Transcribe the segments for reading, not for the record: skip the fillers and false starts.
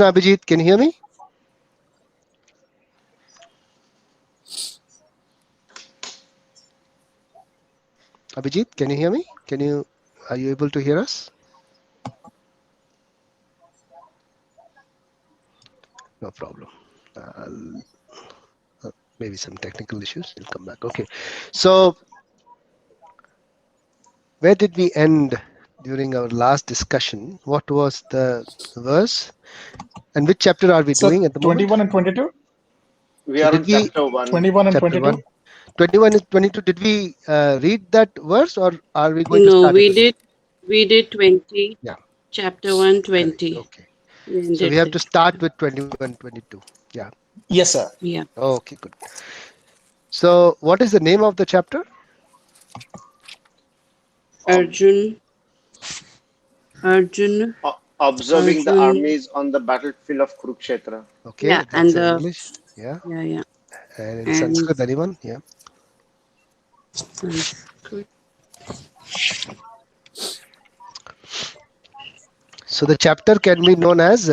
Abhijit, can you hear me? Abhijit, can you hear me? Are you able to hear us? No problem. Maybe some technical issues. We'll come back. Okay. So where did we end during our last discussion? What was the verse? And which chapter are we So doing at the moment? 21 and 22? We So are did on we chapter 1. 21 and chapter 22? 1, 21 and 22? Did we read that verse, or are we going to No, start it again? we did 20, Yeah, chapter 1, correct. 20. Okay. We So we ended have there. to start with 21, 22. Yeah. Yes, sir. Yeah. Okay, good. So what is the name of the chapter? Arjun, Observing the Arjun. armies on the battlefield of Kurukshetra. Okay, Yeah, that's and in English. Yeah. yeah. And in And Sanskrit, anyone? Yeah. Sanskrit. So the chapter can be known as,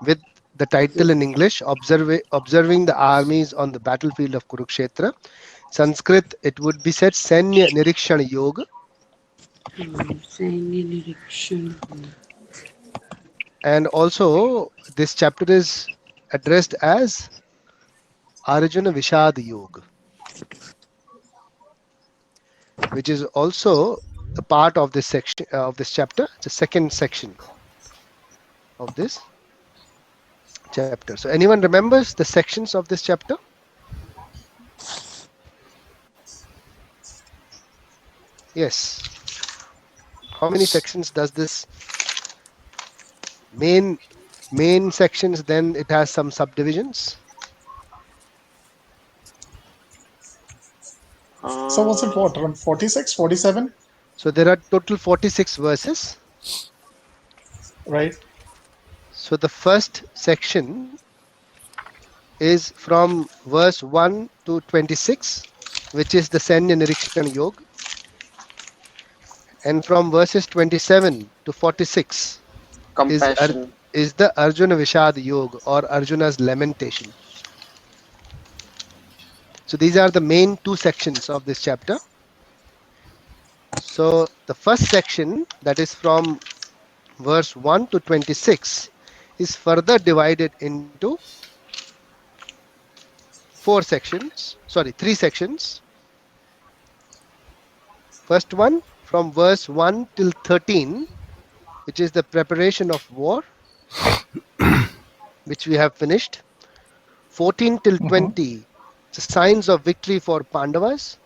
with the title in English, Observing the Armies on the Battlefield of Kurukshetra. Sanskrit, it would be said Sanya Nirikshana Yoga. And also, this chapter is addressed as Arjuna Vishad Yoga, which is also a part of this section of this chapter. It's the second section of this chapter. So anyone remembers the sections of this chapter? Yes. How many sections does this main sections? Then it has some subdivisions. So was it what, around 46, 47? So there are total 46 verses. Right. So the first section is from verse 1 to 26, which is the Sanya Nirikshana Yoga. And from verses 27 to 46 Compassion. is the Arjuna Vishad Yoga, or Arjuna's lamentation. So these are the main two sections of this chapter. So the first section, that is from verse 1 to 26, is further divided into three sections. First one from verse 1 till 13, which is the preparation of war, which we have finished. 14 till 20, the signs of victory for Pandavas,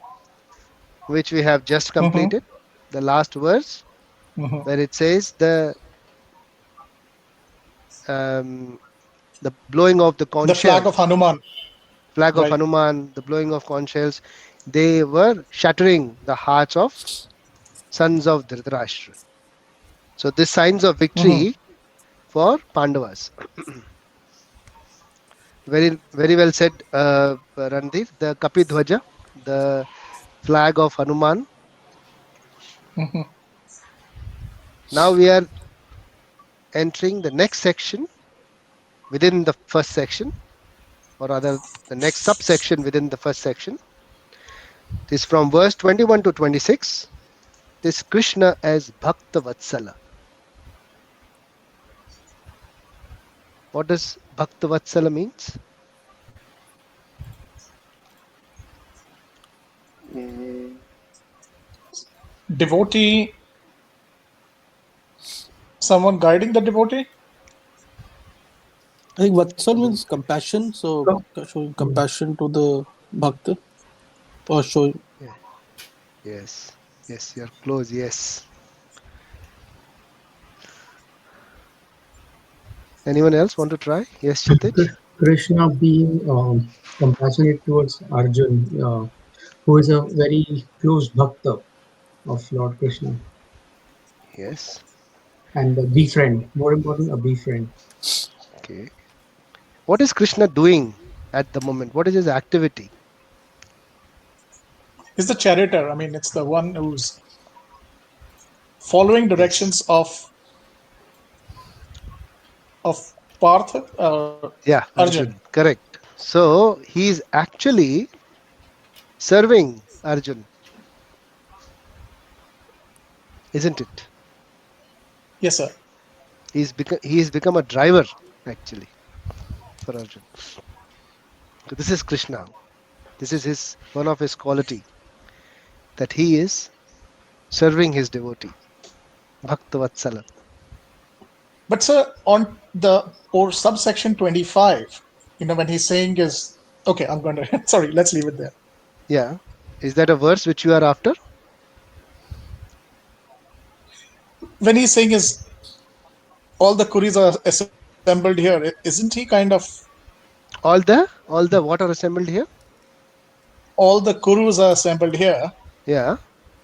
which we have just completed. The last verse, where it says the blowing of the conch The flag shells, of Hanuman. flag of Right. Hanuman, the blowing of conch shells, they were shattering the hearts of sons of Dhritarashtra. So this signs of victory for Pandavas. Very, very well said, Randeep. The Kapidhwaja, the flag of Hanuman. Now we are entering the next section within the first section, or rather the next subsection within the first section. It is from verse 21 to 26. This Krishna as Bhakta Vatsala. What does Bhakta Vatsala means? Devotee. Someone guiding the devotee? I think Vatsal means compassion, so showing compassion to the bhakta, or showing. Yeah. Yes, you're close. Yes. Anyone else want to try? Yes, Chetich. Krishna being compassionate towards Arjun, who is a very close bhakta of Lord Krishna, Yes. and a befriend. More important, a befriend. Okay. What is Krishna doing at the moment? What is his activity? Is the charioteer. I mean, it's the one who's following directions of Parth, Yeah, Arjun. Correct. So he's actually serving Arjun, isn't it? Yes, sir. He's become a driver actually for Arjun. So this is Krishna. This is one of his quality, that he is serving his devotee, Bhakta Vatsala. But sir, on the or subsection 25, when he's saying is okay, I'm going to sorry, let's leave it there. Yeah. Is that a verse which you are after? When he's saying is all the Kuris are assembled here, isn't he kind of All the what are assembled here? all the Kurus are assembled here? Yeah.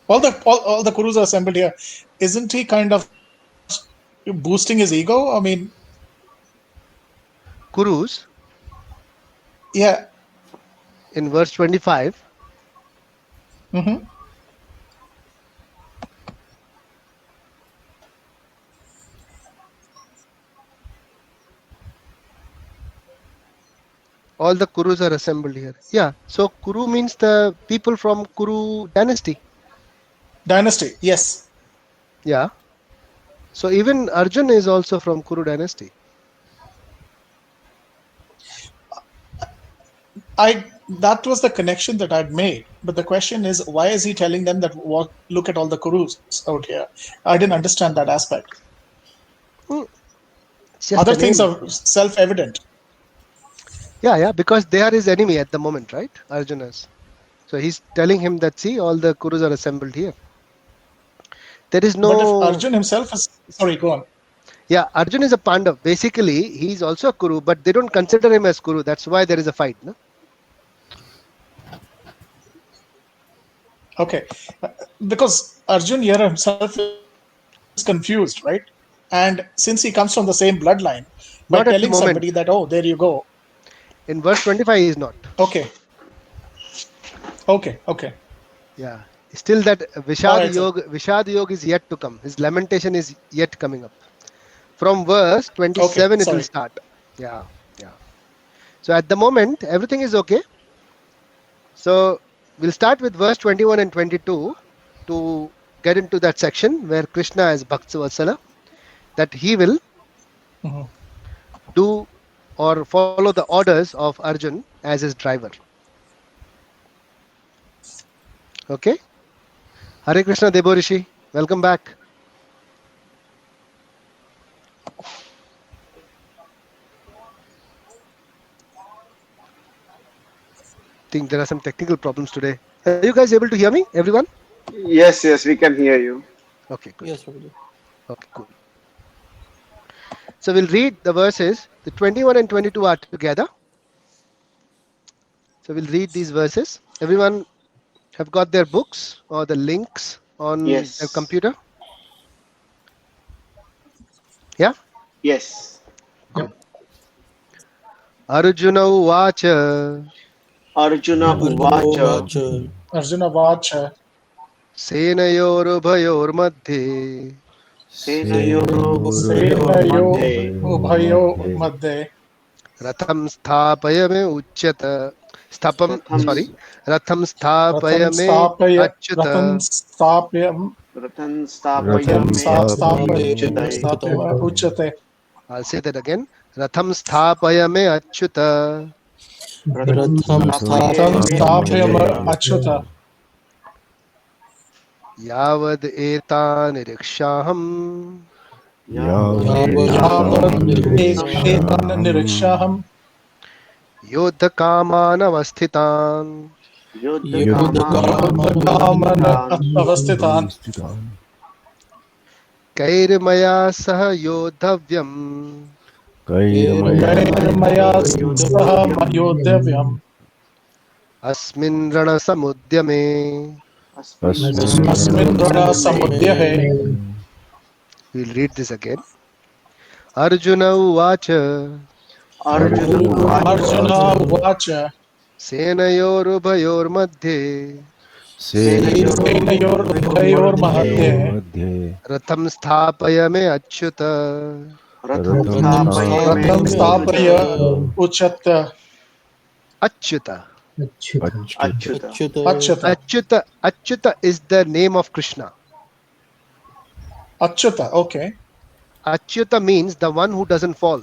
All the Kurus are assembled here. Isn't he kind of boosting his ego? I mean, Kurus yeah. in verse 25. Mm-hmm. All the Kurus are assembled here. Yeah. So Kuru means the people from Kuru dynasty. Dynasty, yes. Yeah. So even Arjun is also from Kuru dynasty. That was the connection that I'd made. But the question is, why is he telling them that look at all the Kurus out here? I didn't understand that aspect. It's just Other a things name. are self-evident. Yeah, because they are his enemy at the moment, right? Arjuna's. So he's telling him that, see, all the Kurus are assembled here. There is no. But if Arjun himself is sorry, go on. Yeah, Arjun is a Pandav. Basically, he's also a Kuru, but they don't consider him as Kuru. That's why there is a fight, no? Okay, because Arjun here himself is confused, right? And since he comes from the same bloodline, by Not at the telling moment. somebody that, oh, there you go. In verse 25, he is not. Okay. Yeah. Still that Vishad Alright, sir. Yog is yet to come. His lamentation is yet coming up. From verse 27, it will sorry. start. Yeah. So at the moment, everything is okay. So we'll start with verse 21 and 22 to get into that section where Krishna is Bhakta Vatsala, that he will Mhm. do or follow the orders of Arjun as his driver. Okay? Hare Krishna Debo Rishi, welcome back. Think there are some technical problems today. Are you guys able to hear me, everyone? Yes, we can hear you. Okay, good. Yes, Prabhuji. Okay, cool. So we'll read the verses. The 21 and 22 are together. So we'll read these verses. Everyone have got their books or the links on Yes. their computer? Yeah? Yes. Arjuna Uvacha Arjuna Uvacha Arjuna Vacha Senayorubhayormadhye Senayo Ubhayo Madhye Ratham Sthapaya me Uchyata Sthapam, sorry. Ratham Sthapaya me Achyuta Ratan Stapayam Uchate I'll say that again. Ratham Sthapaya me Achyuta Ratham Stapayam Achyuta Yavad Etan Nirikshaham Nirikshaham Yodha Kamanavasthitan Avasthitan Kairmaya Saha Yodhavyam Maya Saha Yodhavyam Asmin Rana Samudyame. Asmin Rana Samudyahe. We'll read this again. Arjuna Uvacha Arjuna Vacha Senayorubhayor Madhye Senayor Mahatye Ratham Sthapaya me Achyuta Ratham Ratham Stapayame. Ratham Stapaya Uchatya Achyuta. Achyuta. Achyuta. Achyuta. Achyuta is the name of Krishna. Achyuta. Okay. Achyuta means the one who doesn't fall.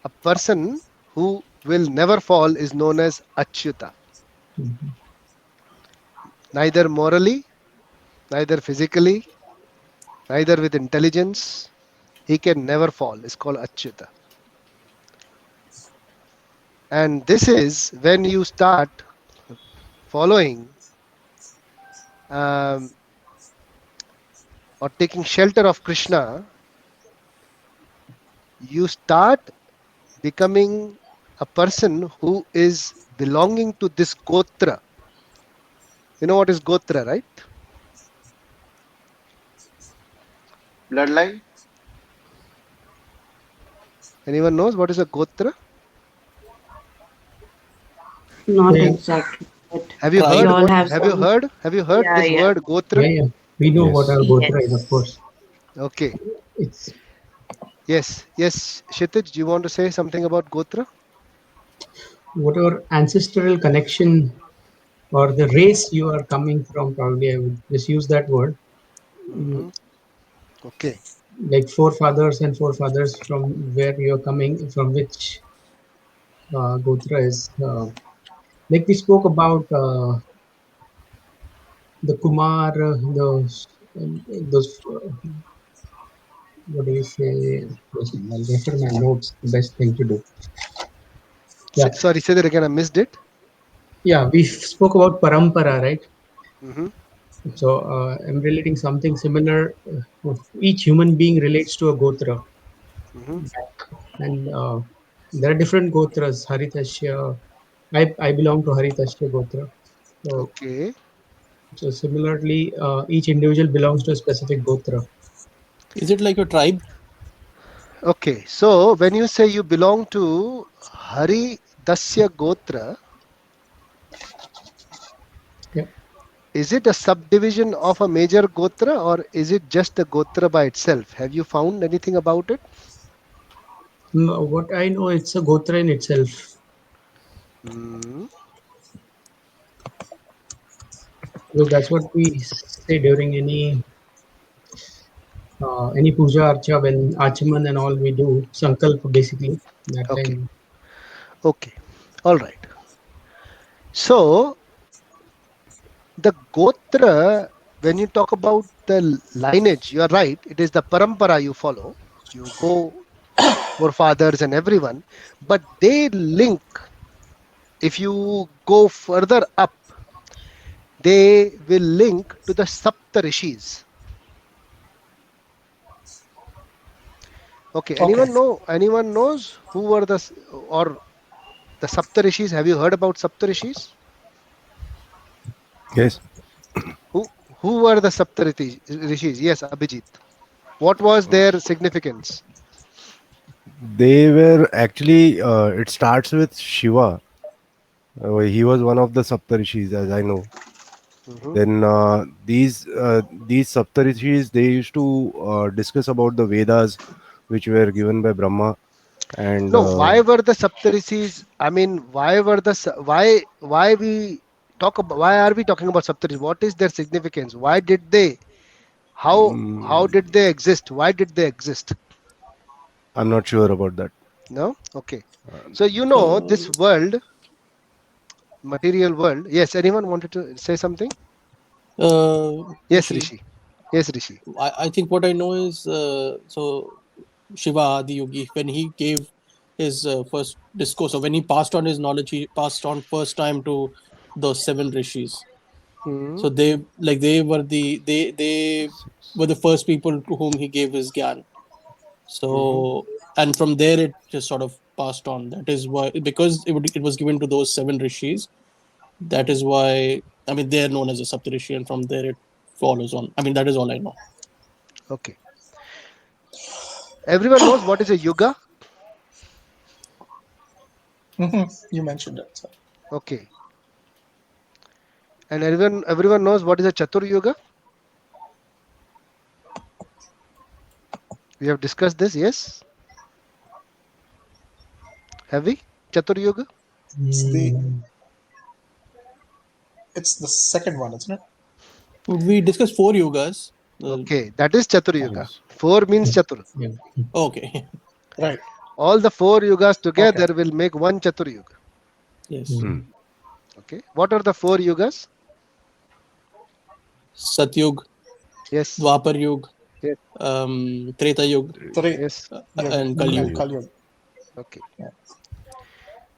A person who will never fall is known as Achyuta. Mhm. Neither morally, neither physically, neither with intelligence. He can never fall. It's called Achyuta. And this is when you start following um, or taking shelter of Krishna, you start becoming a person who is belonging to this Gotra. You know what is Gotra, right? Bloodline? Anyone knows what is a Gotra? Not Yeah, exactly, but Have you we heard Tribe. all what? have Have you some. heard? Have you heard Yeah, this yeah. word Gotra? yeah. We know what Yes. our Gotra is, Yes. of course. Okay. It's Yes. Yes. Kshitij, do you want to say something about Gotra? whatever ancestral connection or the race you are coming from, probably I would just use that word. Mm, Hmm. Okay. like forefathers and forefathers from where you're coming, from which Gotra is. Like we spoke about the Kumar, those, what do you say? Listen, I'll refer my notes, the best thing to do. Yeah, Sorry, say that again. I missed it. yeah, we spoke about parampara, right? Hmm. So I'm relating something similar. Each human being relates to a Gotra, Hmm. and there are different Gotras. Haritashya, I belong to Haritashya Gotra. So, Okay. so similarly, each individual belongs to a specific Gotra. Is it like a tribe? Okay. So when you say you belong to Hari Dasya Gotra, Yeah. is it a subdivision of a major Gotra or is it just a Gotra by itself? Have you found anything about it? What I know, it's a Gotra in itself. Hmm. Because that's what we say during any puja archa, when achaman and all we do sankalp basically that Okay. time. Okay. All right. So the Gotra, when you talk about the lineage, you are right. It is the parampara you follow. You go for fathers and everyone, but they link. If you go further up, they will link to the Sapta Rishis. Okay. Okay. Anyone know? Anyone knows who were or the Sapta Rishis? Have you heard about Sapta Rishis? Yes. Who who were the Sapta Rishis? Yes, Abhijit. What was their significance? They were actually, it starts with Shiva. He was one of the Saptarishis, as I know. Hmm. Then these Saptarishis, they used to discuss about the Vedas, which were given by Brahma. And No, why were the Saptarishis? I mean, why were why we talk about why are we talking about Saptarishis? What is their significance? Why did they? How mm, did they exist? Why did they exist? I'm not sure about that. No? Okay. So you know this world, material world. Yes, anyone wanted to say something? Yes, Rishi. Rishi. Yes, Rishi. I think what I know is so Shiva Adi Yogi, when he gave his first discourse, or when he passed on his knowledge, he passed on first time to the seven rishis. Hmm. So they were they were the first people to whom he gave his gyan. Hmm. So and from there it just sort of passed on. That is why, because it was given to those seven rishis. That is why, I mean, they are known as a Saptarishi, and from there it follows on. I mean, that is all I know. Okay. Everyone knows what is a yuga? You mentioned it. Sir. Okay. And everyone knows what is a Chatur Yuga? We have discussed this, yes? Have we? Chatur Yuga? Mm, It's the second one, isn't it? We discussed 4 yogas. Okay, that is Chatur Yuga. Yes. 4 means Chatur. yeah. Okay. Right. All the 4 yugas together will make one Chatur Yuga. Yes. Mm. Okay. What are the 4 yugas? Satyug, Yes. Dwapar Yug, Yes. Treta Yug, Three. Yes. and Kali Yug. Kali Yuga. Okay. Yeah.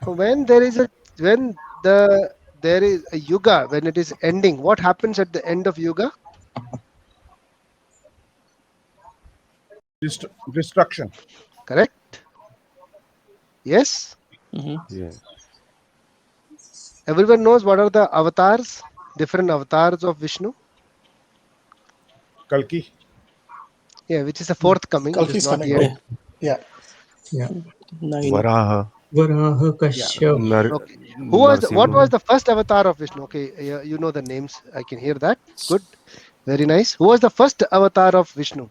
So when there is a yuga, when it is ending, what happens at the end of yuga? Destruction. Correct? Yes. Mhm. Yes. Everyone knows what are the avatars, different avatars of Vishnu. Kalki. Yeah, which is the forthcoming. It Kalki is is not coming. yet. Right? Yeah. Yeah. 9. Varaha. Varaha Kashyap. Okay. What Narsimha. was the first avatar of Vishnu? Okay, you know the names. I can hear that. Good. Very nice. Who was the first avatar of Vishnu?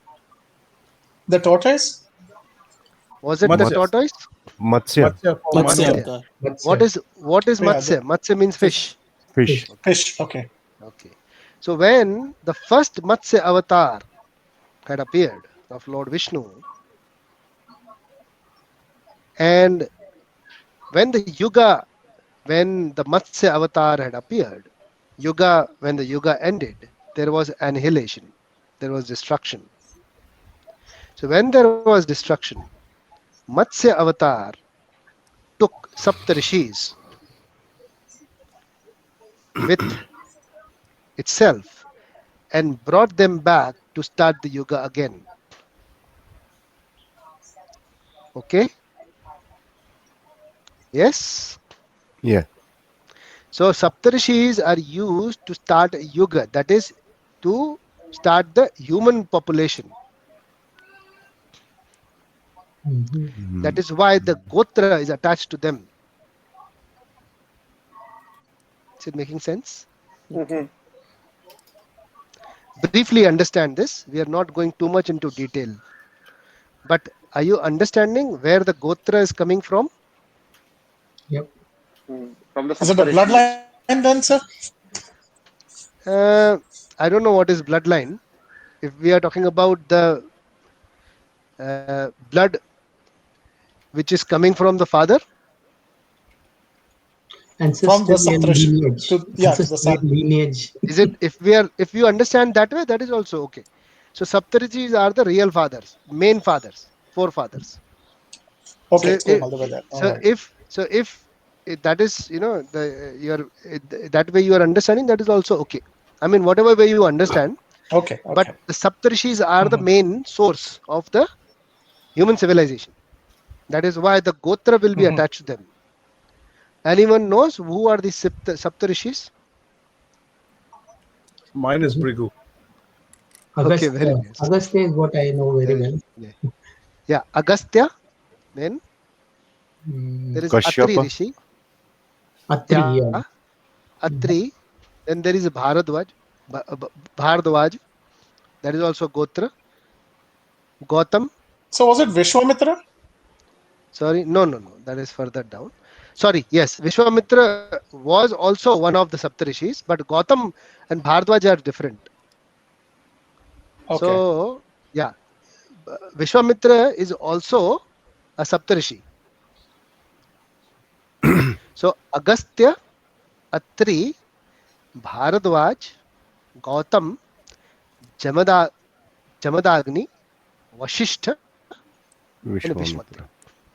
The tortoise? Was it the Matsya. tortoise? Matsya. Matsya for Matsya Matsya. Avatar. What is Yeah, Matsya? Matsya means fish. Fish. Fish. Okay. Okay. So when the first Matsya avatar had appeared of Lord Vishnu, and when the Matsya avatar had appeared, when the yuga ended, there was annihilation, there was destruction. So when there was destruction, Matsya avatar took Saptarishis with itself and brought them back to start the yuga again. Okay? Yes? Yeah. So Saptarishis are used to start a yuga, that is to start the human population. Mhm. That is why the Gotra is attached to them. Is it making sense? Mhm. Briefly understand this. We are not going too much into detail. But are you understanding where the Gotra is coming from? Yep. From the Is it a Saptarishis. bloodline then, sir? I don't know what is bloodline. If we are talking about the blood which is coming from the father, From the Ancestral Saptarishi. lineage. To the Ancestral sun. lineage. is it? If you understand that way, that is also okay. So Saptarishis are the real fathers, main fathers, forefathers. Okay. So if, all the way there. so Alright. if that is that way you are understanding, that is also okay. I mean, whatever way you understand, Okay. but Okay. the Saptarishis are the main source of the human civilization. That is why the Gotra will be Mhm. attached to them. Anyone knows who are the Saptarishis? Mine is Brigu. Okay, Agastya. very nice. Agastya is what I know very well. Yeah, Agastya. Then Mm, there is Atri Kashyapa. Rishi. Atri. Yeah, Yeah. Atri. Then there is Bharadwaj. Bharadwaj. That is also Gotra. Gautam. So was it Vishwamitra? Sorry, no. That is further down. Sorry, yes, Vishwamitra was also one of the Saptarishis, but Gautam and Bharadwaj are different. Okay. So, yeah, Vishwamitra is also a Saptarishi. So, Agastya, Atri, Bharadwaj, Gautam, Jamadagni, Vashishta, and Vishwamitra. Vishwamitra.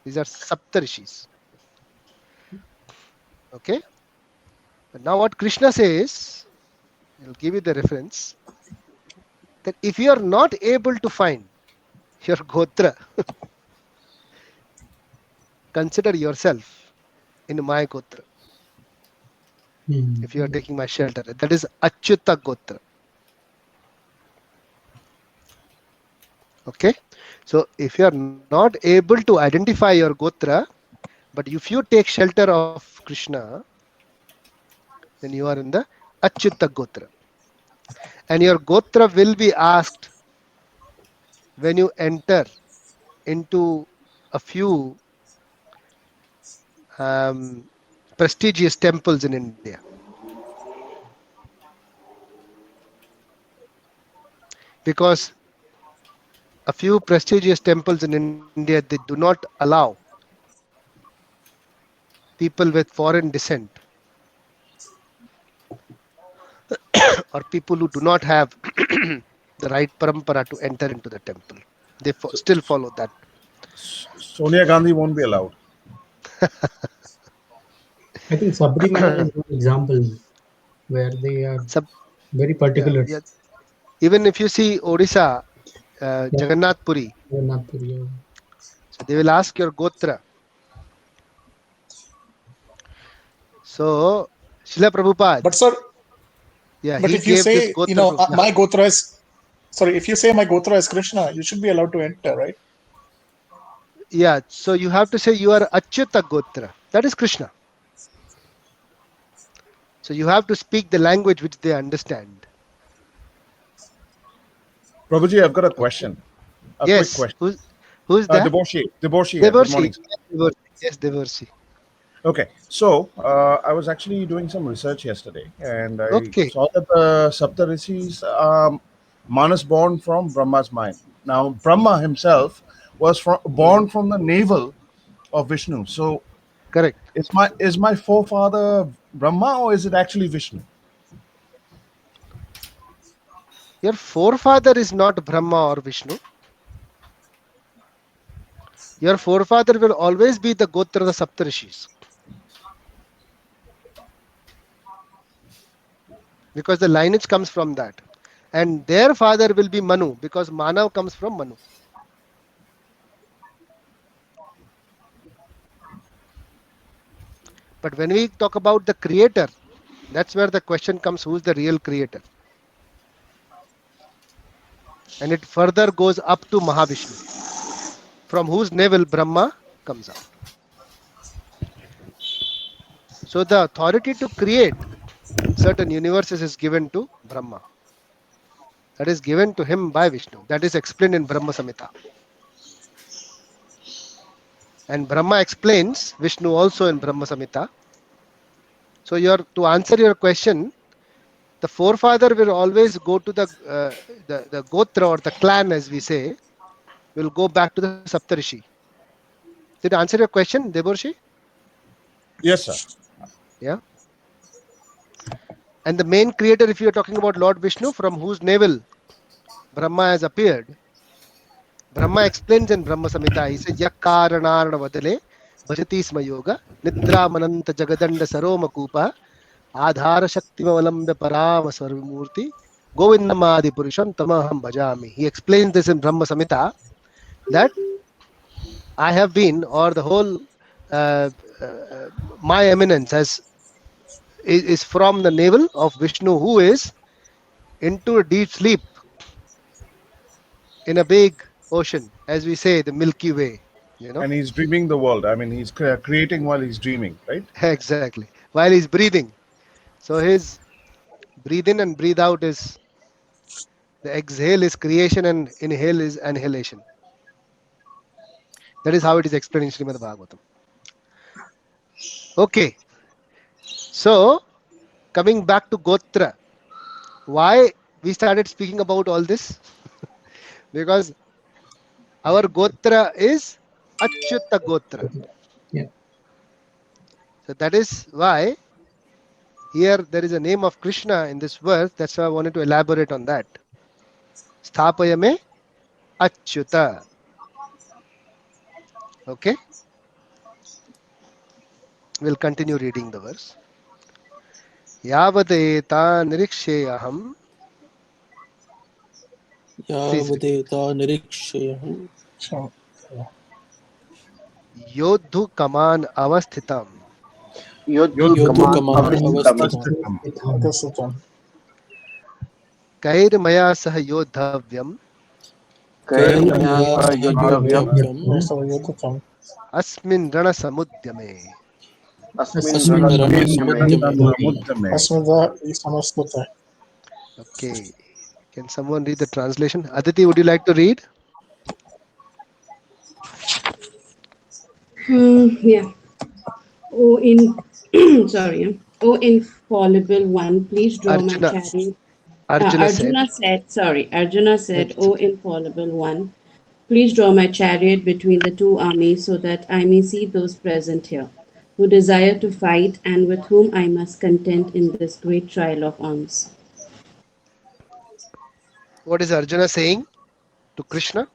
These are Saptarishis. Okay. But now what Krishna says, I'll give you the reference, that if you are not able to find your Gotra, consider yourself in my Gotra. Mm. If you are taking my shelter, that is Achyuta Gotra. Okay. So if you are not able to identify your Gotra, but if you take shelter of Krishna, then you are in the Achyuta Gotra. And your Gotra will be asked when you enter into a few prestigious temples in India. Because a few prestigious temples in India, they do not allow people with foreign descent or people who do not have the right parampara to enter into the temple. They still follow that. Sonia Gandhi won't be allowed. I think Sabrimala is one example where they are Sab- very particular. Yeah. Even if you see Odisha, Jagannath Puri, Jagannath Puri, yeah. so they will ask your Gotra. So, Srila Prabhupada, But sir, yeah, but he if you gave this say, Gotra. Yeah. my Gotra is, sorry, if you say my Gotra is Krishna, you should be allowed to enter, right? Yeah, so you have to say you are Achyuta Gotra. That is Krishna. So you have to speak the language which they understand. Prabhuji, I've got a question. A quick Yes. question. Who's that? Deboshi. Deboshi. Good Devarshi. morning. Devarshi. Yes, Devarshi. Okay, so I was actually doing some research yesterday, and I Okay. saw that the Saptarishis, Manas born from Brahma's mind. Now, Brahma himself was born from the navel of Vishnu. So, Correct. is my forefather Brahma, or is it actually Vishnu? Your forefather is not Brahma or Vishnu. Your forefather will always be the Gotra of the Saptarishis. Because the lineage comes from that. And their father will be Manu, because Manav comes from Manu. But when we talk about the creator, that's where the question comes, who's the real creator? And it further goes up to Mahavishnu, from whose navel Brahma comes out. So the authority to create certain universes is given to Brahma. That is given to him by Vishnu. That is explained in Brahma Samhita. And Brahma explains Vishnu also in Brahma Samhita. So to answer your question, the forefather will always go to the Gotra or the clan, as we say, will go back to the Saptarishi. Did I answer your question, Deborshi? Yes, sir. Yeah. And the main creator, if you are talking about Lord Vishnu, from whose navel Brahma has appeared, Brahma explains in Brahma Samhita, he says, Yakkaranarana vadale bhajati sma yoga nidra mananta jagadanda saroma kupa adhara shakti mavalambya parama sarvimurti govindamadi purusham tamaham bhajami. He explains this in Brahma Samhita that I have been, or the whole my eminence is from the navel of Vishnu, who is into a deep sleep in a big ocean, as we say, the Milky Way, And he's dreaming the world. I mean, he's creating while he's dreaming, right? Exactly. While he's breathing. So his breathe in and breathe out is, the exhale is creation and inhale is annihilation. That is how it is explained in Srimad Bhagavatam. Okay. So, coming back to Gotra, why we started speaking about all this? Because our Gotra is Achyuta Gotra. Yeah. So that is why here there is a name of Krishna in this verse. That's why I wanted to elaborate on that. Sthapayame Achyuta. Okay. We'll continue reading the verse. Yavadeta niriksheyaham. Yavadeta nirikshayaham. So, Yodhu kaman avasthitam. Yodhu Yodhu Kaman Kaman Avasthitam. Avasthitam. this is one. Kairmaya sah yodhavyam. Kairmaya Yodhavyam Yodhavyam. So, Yodhakam. Asmin rana samudyame. Asmin Asmin Ranasamudyame. Asmida Samastata. Okay. Can someone read the translation? Aditi, would you like to read? Yeah. Oh, sorry. Oh, infallible one, please draw my Arjuna. chariot. Arjuna said. Arjuna said, It's O infallible one, please draw my chariot between the two armies so that I may see those present here, who desire to fight and with whom I must contend in this great trial of arms. what is Arjuna saying to Krishna?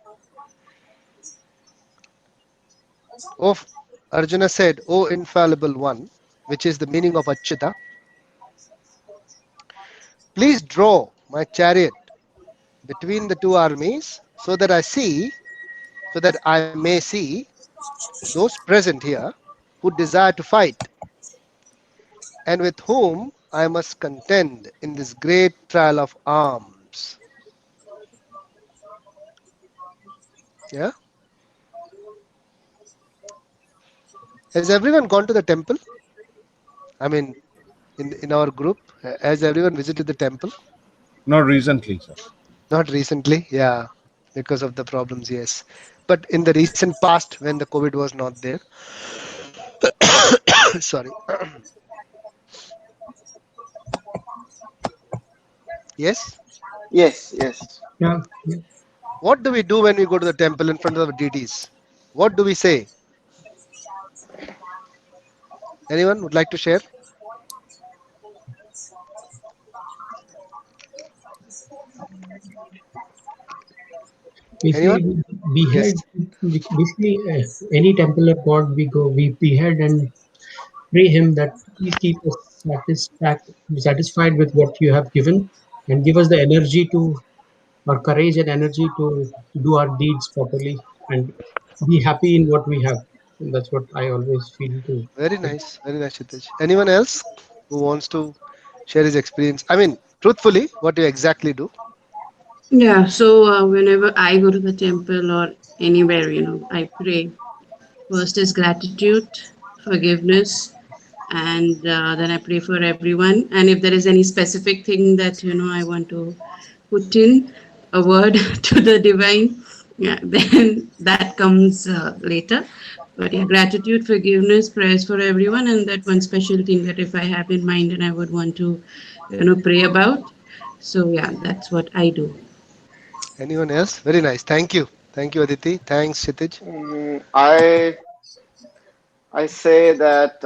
Oh, Arjuna said, "O infallible one," which is the meaning of Achyuta, please draw my chariot between the two armies so that I may see those present here who desire to fight and with whom I must contend in this great trial of arms. Yeah. Has everyone gone to the temple? I mean, in our group, has everyone visited the temple? Not recently, sir. Not recently, yeah, because of the problems, yes. But in the recent past, when the COVID was not there, sorry. Yes. Yes, yes. Yeah, yeah. What do we do when we go to the temple in front of the deities? What do we say? Anyone would like to share? We say Anyone? we Yes. behead. Basically, any temple of God we go, we behead and pray him that please keep us satisfied with what you have given and give us the energy to, or courage and energy to do our deeds properly and be happy in what we have. And that's what I always feel too. Very nice, Chitij. Anyone else who wants to share his experience? I mean, truthfully, what do you exactly do? Yeah, so whenever I go to the temple or anywhere, I pray. First is gratitude, forgiveness, and then I pray for everyone. And if there is any specific thing that I want to put in a word to the divine, yeah, then that comes later. But yeah, gratitude, forgiveness, prayers for everyone, and that one special thing that if I have in mind and I would want to, pray about. So yeah, that's what I do. Anyone else? Very nice. Thank you. Thank you, Aditi. Thanks, Chitij. I say that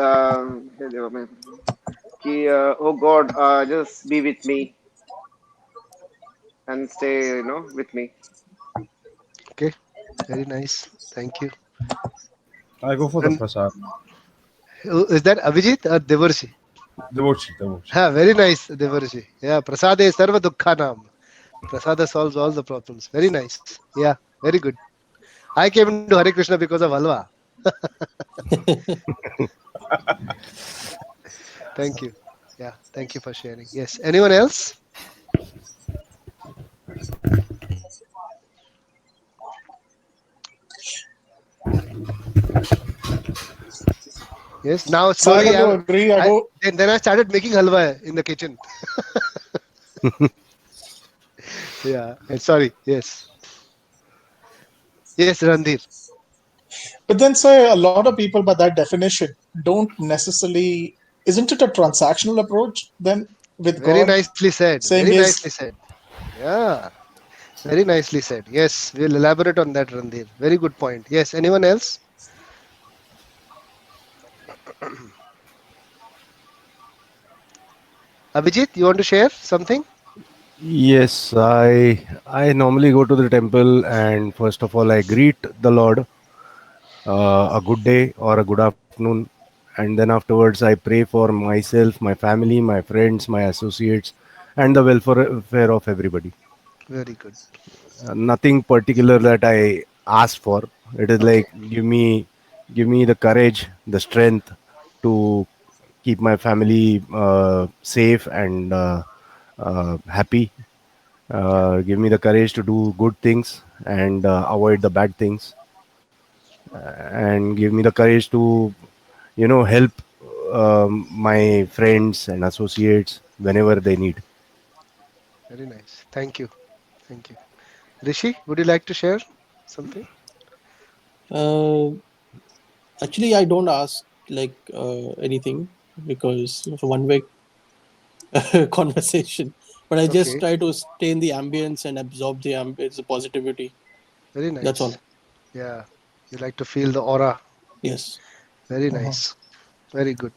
oh God, just be with me and stay, with me. Okay. Very nice. Thank you. I go for the And prasad. is that Abhijit or Devarshi? Devotee, devotee. Ha, very nice, Devarshi. Yeah, Prasade Sarva Dukkhanam. Prasada solves all the problems. Very nice. Yeah, very good. I came into Hare Krishna because of Halwa. Thank you. Yeah, thank you for sharing. Yes. Anyone else? Yes. Now So I slowly, got to agree. I go. then I started making halwa in the kitchen. Yeah. Sorry. Yes. Yes, Randhir. But then, say a lot of people, by that definition, don't necessarily. Isn't it a transactional approach then with Very God, nicely said. saying Very nicely is said. Yeah. Very nicely said. Yes. We'll elaborate on that, Randhir. Very good point. Yes. Anyone else? Abhijit, you want to share something? Yes, I normally go to the temple and first of all I greet the Lord, a good day or a good afternoon, and then afterwards I pray for myself, my family, my friends, my associates, and the welfare of everybody. Very good. Nothing particular that I ask for. It is Okay. like give me the courage, the strength to keep my family safe and happy. Give me the courage to do good things and avoid the bad things, and give me the courage to help my friends and associates whenever they need. Very nice. Thank you. Thank you. Rishi, would you like to share something? Uh, Actually, I don't ask like anything because it's a one-way conversation. But I just Okay, try to stay in the ambience and absorb the ambience, the positivity. very That's nice. all. Yeah, you like to feel the aura. Yes. Very nice. Very good.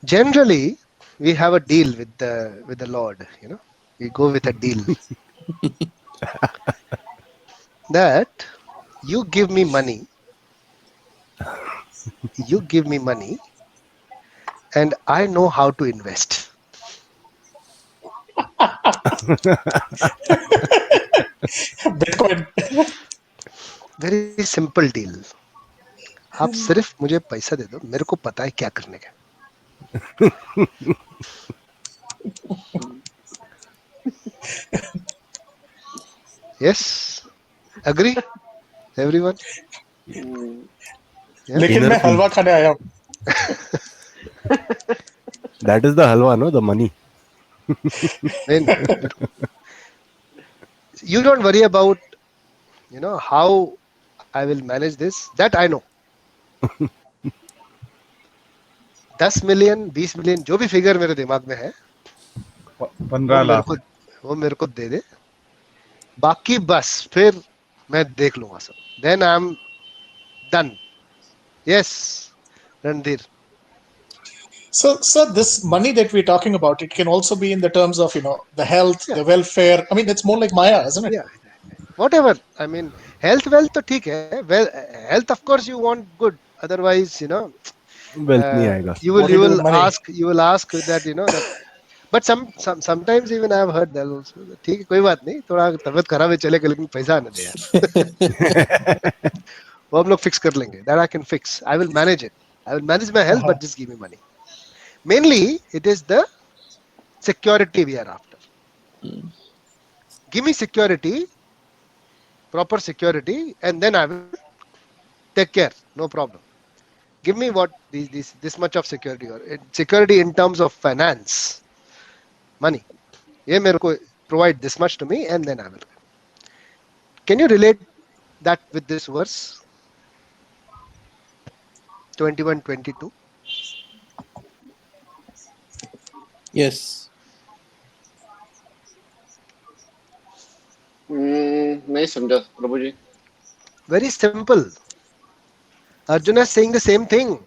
Generally, we have a deal with the Lord. You know, we go with a deal that you give me money, you give me money, and I know how to invest. Bitcoin. Very simple deal. आप सिर्फ मुझे पैसा दे दो, मेरे को पता है क्या करने का. Yes, agree, everyone. Mm. Yeah. लेकिन Inner मैं peace. हलवा खाने आया हूँ. That is the halwa, no? The money. Then you don't worry about, you know, how I will manage this. That I know. 10 million, 20 million, जो भी figure मेरे दिमाग में है, 15 lakh. वो मेरे को दे दे. बाकी बस फिर मैं देख लूंगा सब. Then I'm done. Yes, Randhir. So this money that we're talking about, it can also be in the terms of, the health, Yeah, the welfare. I mean, it's more like Maya, isn't it? yeah. Whatever. I mean, health, wealth, तो ठीक है. Well, health, of course, you want good. Otherwise, you know, Wealth नहीं आएगा. you What do you do with money? will ask that, you know, that. But sometimes even I have heard that also. ठीक है, कोई बात नहीं. थोड़ा तबीयत खराब है चलेगा, लेकिन पैसा आने दे यार. वो हम लोग fix कर लेंगे. That I can fix. I will manage it. I will manage my health, but just give me money. Mainly, it is the security we are after. Give me security, proper security, and then I will take care. No problem. Give me what this much of security, or security in terms of finance, money. ये मेरे को provide this much to me, and then I will. Can you relate that with this verse 21-22? Yes. नहीं समझा प्रभु जी. Very simple. Arjuna is saying the same thing.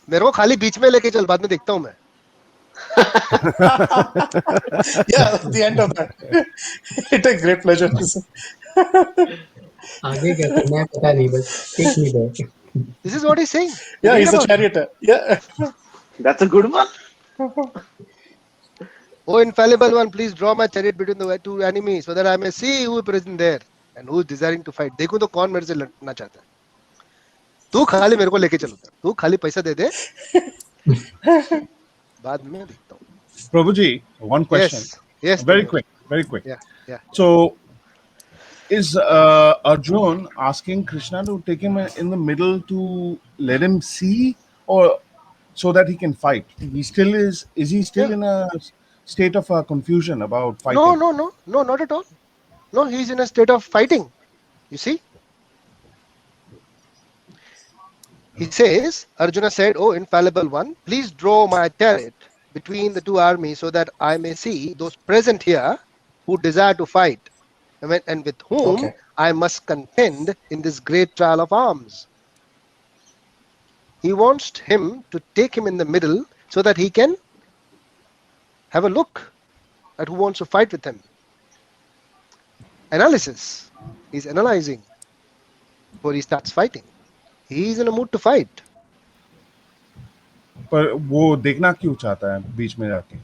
मेरे को खाली बीच में लेके चल, बाद में देखता हूँ मैं. Yeah, at the end of that. It takes great pleasure. आगे क्या करना है पता नहीं बस take me there. This is what he's saying. Yeah, Read he's a about it. charioteer. Yeah. That's a good one. Oh, infallible one, please draw my chariot between the two enemies, so that I may see who is present there and who is desiring to fight. देखो तो कौन मेरे से लड़ना चाहता है. तू खाली मेरे को लेके चलो. तू खाली पैसा दे दे. बाद में मैं देखता हूँ. Prabhuji, one question. Yes. Very Daniel. quick, very quick. Yeah. So, is Arjun asking Krishna to take him in the middle to let him see, or so that he can fight? He still is he still in a state of confusion about fighting? No, not at all. No, he's in a state of fighting. You see? He says, Arjuna said, "Oh, infallible one, please draw my chariot between the two armies so that I may see those present here who desire to fight, and with whom Okay. I must contend in this great trial of arms." He wants him to take him in the middle so that he can have a look at who wants to fight with him. Analysis. He's analyzing before he starts fighting. He's in a mood to fight. पर वो देखना क्यों चाहता है बीच में जाके?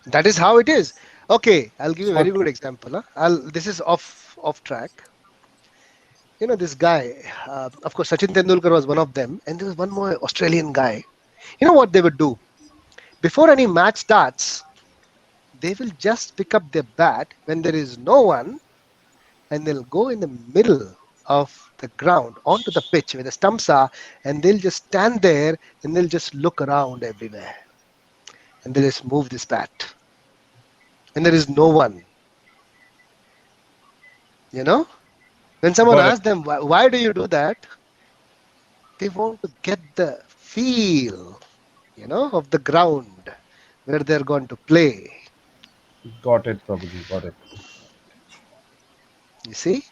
That is how it is. Okay, I'll give you a very good example. This is off track. You know, this guy, of course, Sachin Tendulkar was one of them, and there was one more Australian guy. You know what they would do? Before any match starts, they will just pick up their bat when there is no one, and they'll go in the middle of the ground onto the pitch where the stumps are, and they'll just stand there and they'll just look around everywhere, and they'll just move this bat, and there is no one. You know, when someone Got it. asks them, why do you do that? They want to get the feel, of the ground where they're going to play. Got it, Prabhuji. Got it. You see,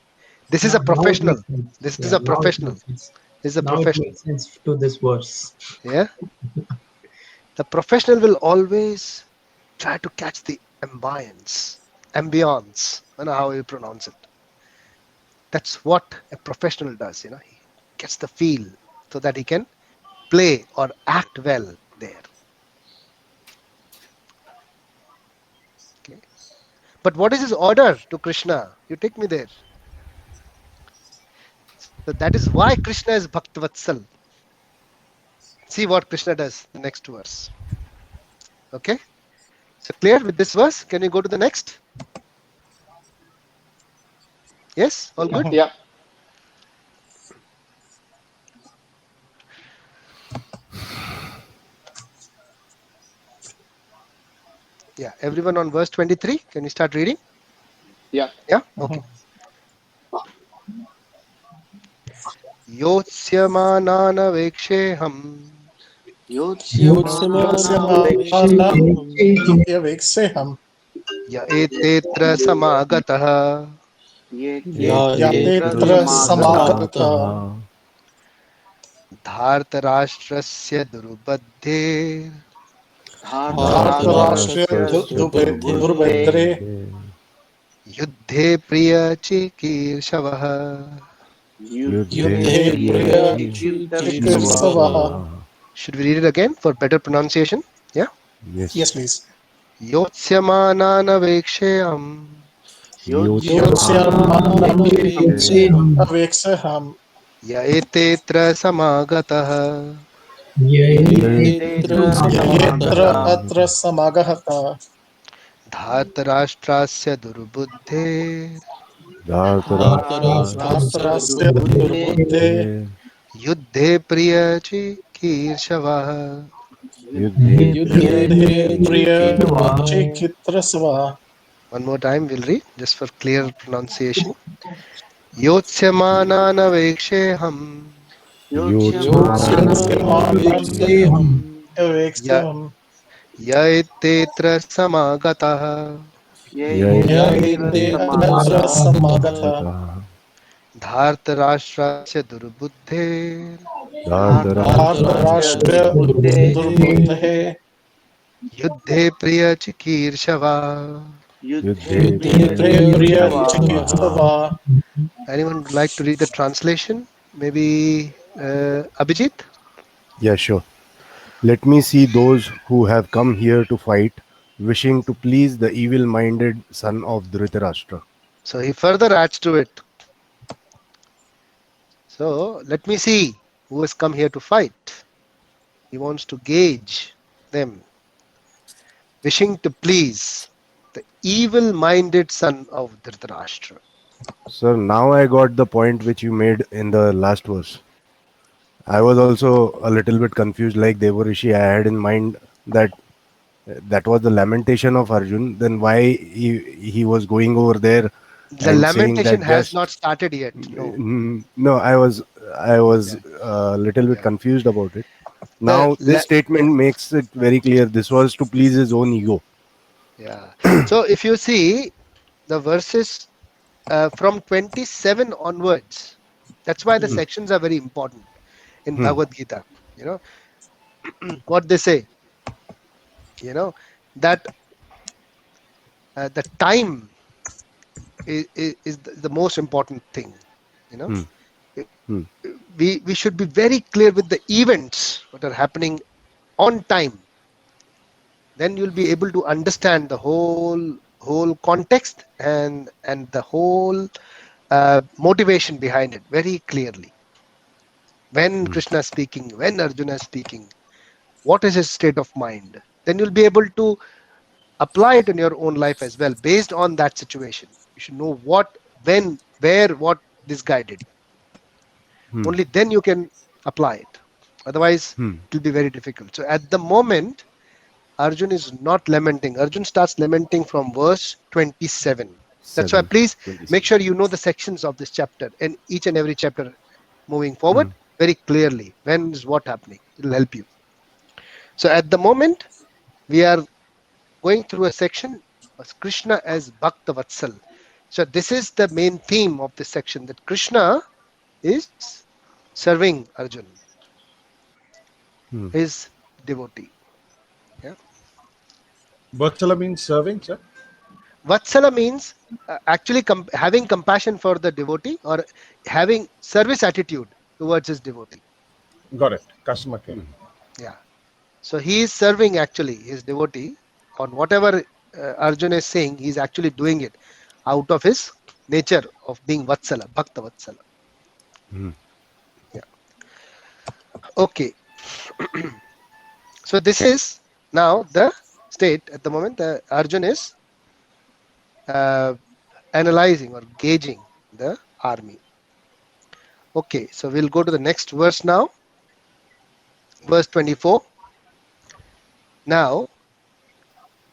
this is a Now it professional. makes sense. This is Yeah, a now it professional. makes sense. This is a Now it professional. makes sense to this verse. Yeah. The professional will always try to catch the ambience, how you pronounce it. That's what a professional does, he gets the feel so that he can play or act well there. Okay. But what is his order to Krishna? You take me there. So that is why Krishna is Bhaktavatsal. See what Krishna does, the next verse. Okay. So clear with this verse? Can we go to the next? Yes? All good? Yeah. Yeah. Everyone on verse 23? Can we start reading? Yeah. Yeah? Okay. Yotsymananavekshe'ham Yavekseham. ya etetra samagataha Yatetra samagata. dhartarashtrasya durubadhe Dhartarashtraya Durbedre. yuddhe priya chikirshavaha. Yuddhe Priya Chikirsavaha. Should we read it again for better pronunciation? Yeah. Yes, please. Yotsymananavekshe'am Yavekseham. ya etetra samagataha Yetra atra samagahata. dhartarashtrasya durbudhe Dhartarasya Durbudhe. yuddhe priya chikirshavaha. Yuddhe Priya Chikitrasavaha. One more time we'll read just for clear pronunciation. Yotsymananavekshe'am Yavekseham. ya etetra samagataha Yatetra samagata. dhartarashtrasya durbudhe Dhartarashtraya Durbudhe. yuddhe priya chikirshava. Priya Chikirsava. Anyone would like to read the translation? Maybe Abhijit? Yeah, sure. Let me see those who have come here to fight, wishing to please the evil-minded son of Dhritarashtra. So he further adds to it. So let me see who has come here to fight. He wants to gauge them, wishing to please the evil-minded son of Dhritarashtra. Sir, now I got the point which you made in the last verse. I was also a little bit confused, like Devarishi. I had in mind that that was the lamentation of Arjun. Then why he was going over there? The and saying lamentation that has just- not started yet. No. No, I was a little bit confused about it. Now this statement makes it very clear. This was to please his own ego. Yeah. So if you see the verses from 27 onwards, that's why the sections are very important in Bhagavad Gita. What they say, that the time is the most important thing. We should be very clear with the events that are happening on time. Then you'll be able to understand the whole context and the whole motivation behind it very clearly. When Krishna is speaking, when Arjuna is speaking, what is his state of mind? Then you'll be able to apply it in your own life as well based on that situation. You should know what, when, where, what this guy did. Only then you can apply it. Otherwise, it will be very difficult. So at the moment, Arjun is not lamenting. Arjun starts lamenting from verse 27. That's why please make sure you know the sections of this chapter and each and every chapter moving forward. very clearly. When is what happening? It will help you. So at the moment, we are going through a section of Krishna as Bhakta Vatsal. So this is the main theme of this section, that Krishna is serving Arjun, his devotee. Yeah. Vatsala means serving, sir. Vatsala means actually having compassion for the devotee, or having service attitude towards his devotee. Got it. Customer care. Yeah. So he is serving actually his devotee on whatever Arjun is saying. He is actually doing it out of his nature of being Vatsala, Bhakta Vatsala. Yeah. Okay. So this is now the state at the moment. Arjun is analyzing or gauging the army. Okay, so we'll go to the next verse now. Verse 24. Now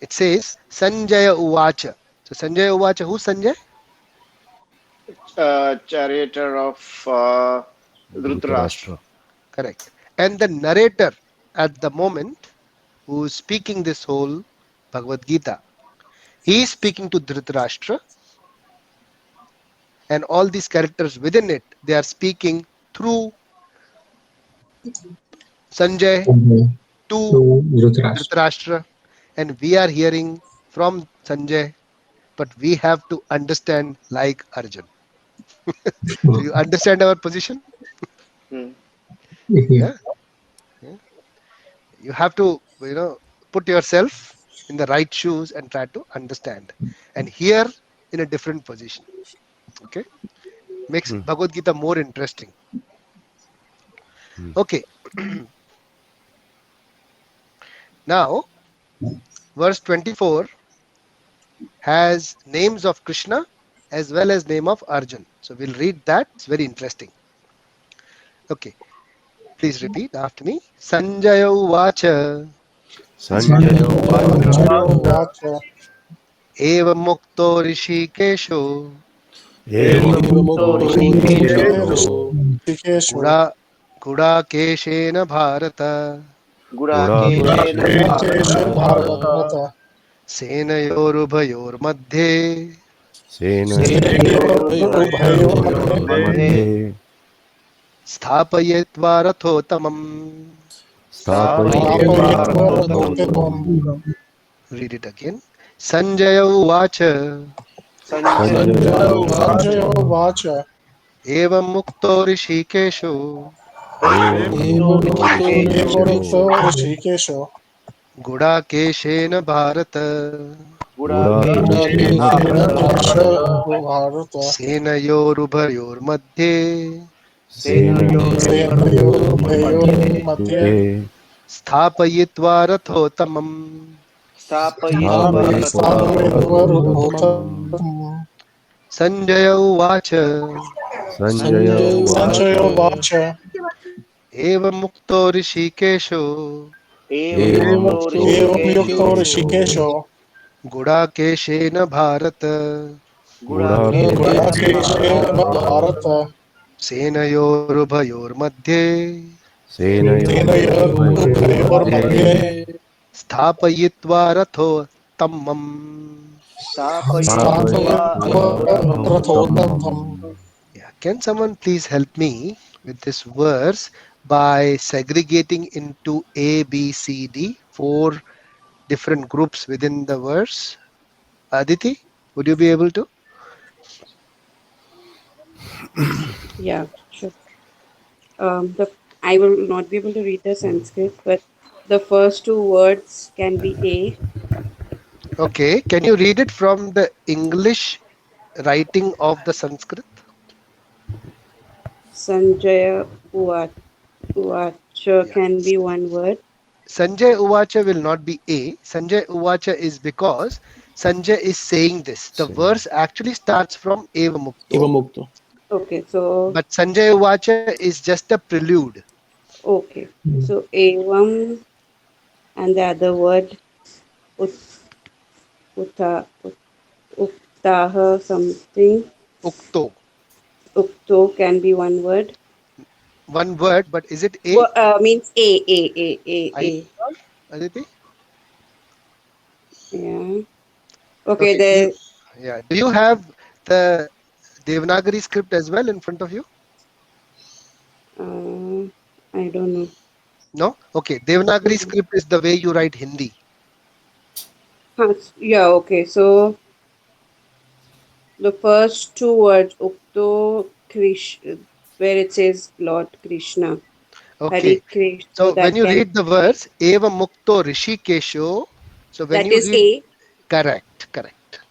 it says Sanjaya Uvacha. So Sanjaya Uvacha, who's Sanjay? Charioteer of Dhritarashtra. Correct. And the narrator at the moment who is speaking this whole Bhagavad Gita, he is speaking to Dhritarashtra, and all these characters within it, they are speaking through Sanjay to Dhritarashtra, and we are hearing from Sanjay, but we have to understand like Arjun. So you understand our position? Yeah. You have to, put yourself in the right shoes and try to understand and hear in a different position. Okay, makes Bhagavad Gita more interesting. Okay. Now verse 24 has names of Krishna as well as name of Arjun. So we'll read that. It's very interesting. Okay, please repeat after me. Sanjaya Uvacha Sanjaya Vacha. Eva Mukto Rishikesho Rishikesho. Gudakeshena Bharata Rishikesho Bharata. Senayorubhayor Madhye Senayorubhayor Sthapayetva Rathotamam. Sthapayetvarathottamam. Read it again. Sanjaya Uvacha Sanjaya Vacha. Evam Mukto Rishikesho Evarito Rishikesho. Gudakeshena Bharata Bharata. Senayorubhayor Madhye Senayorubhayor Madhye. Sthapayitva Rathotamam. Sthapayetvarathottamam. Sanjaya Uvacha Sanjaya Vacha. Evam Mukto Rishikesho Evam Yukto Rishikesho. Gudakeshena Bharata Gudakeshena Bharata. Senayorubhayor Madhye Senayorubhayor Madhye. Sthapayitva Rathotamam. Sthapayetvarathottamam. Yeah. Can someone please help me with this verse by segregating into A, B, C, D, 4 different groups within the verse? Aditi, would you be able to? Yeah, sure. I will not be able to read the Sanskrit, but the first two words can be A. Okay. Can you read it from the English writing of the Sanskrit? Sanjaya Uvacha can be one word. Sanjay Uvacha will not be A. Sanjay Uvacha is because Sanjay is saying this. The verse actually starts from Eva Mukto. Okay, so But Sanjay Uvacha is just a prelude. okay, so Evam and the other word Uktaha something. Ukto. Ukto can be one word. one word, but is it A? Means A. I, Aditi? Yeah. Okay, Okay. the Yeah. Do you have the Devanagari script as well in front of you? I don't know. No? Okay. Devanagari Mm. script is the way you write Hindi. Yeah, okay. So the first two words, Ukto Krish, where it says Lord Krishna, Hari Okay. Krish, so So when that you can, read the verse, Eva Mukto Rishikesho, so when that you is read, A, correct.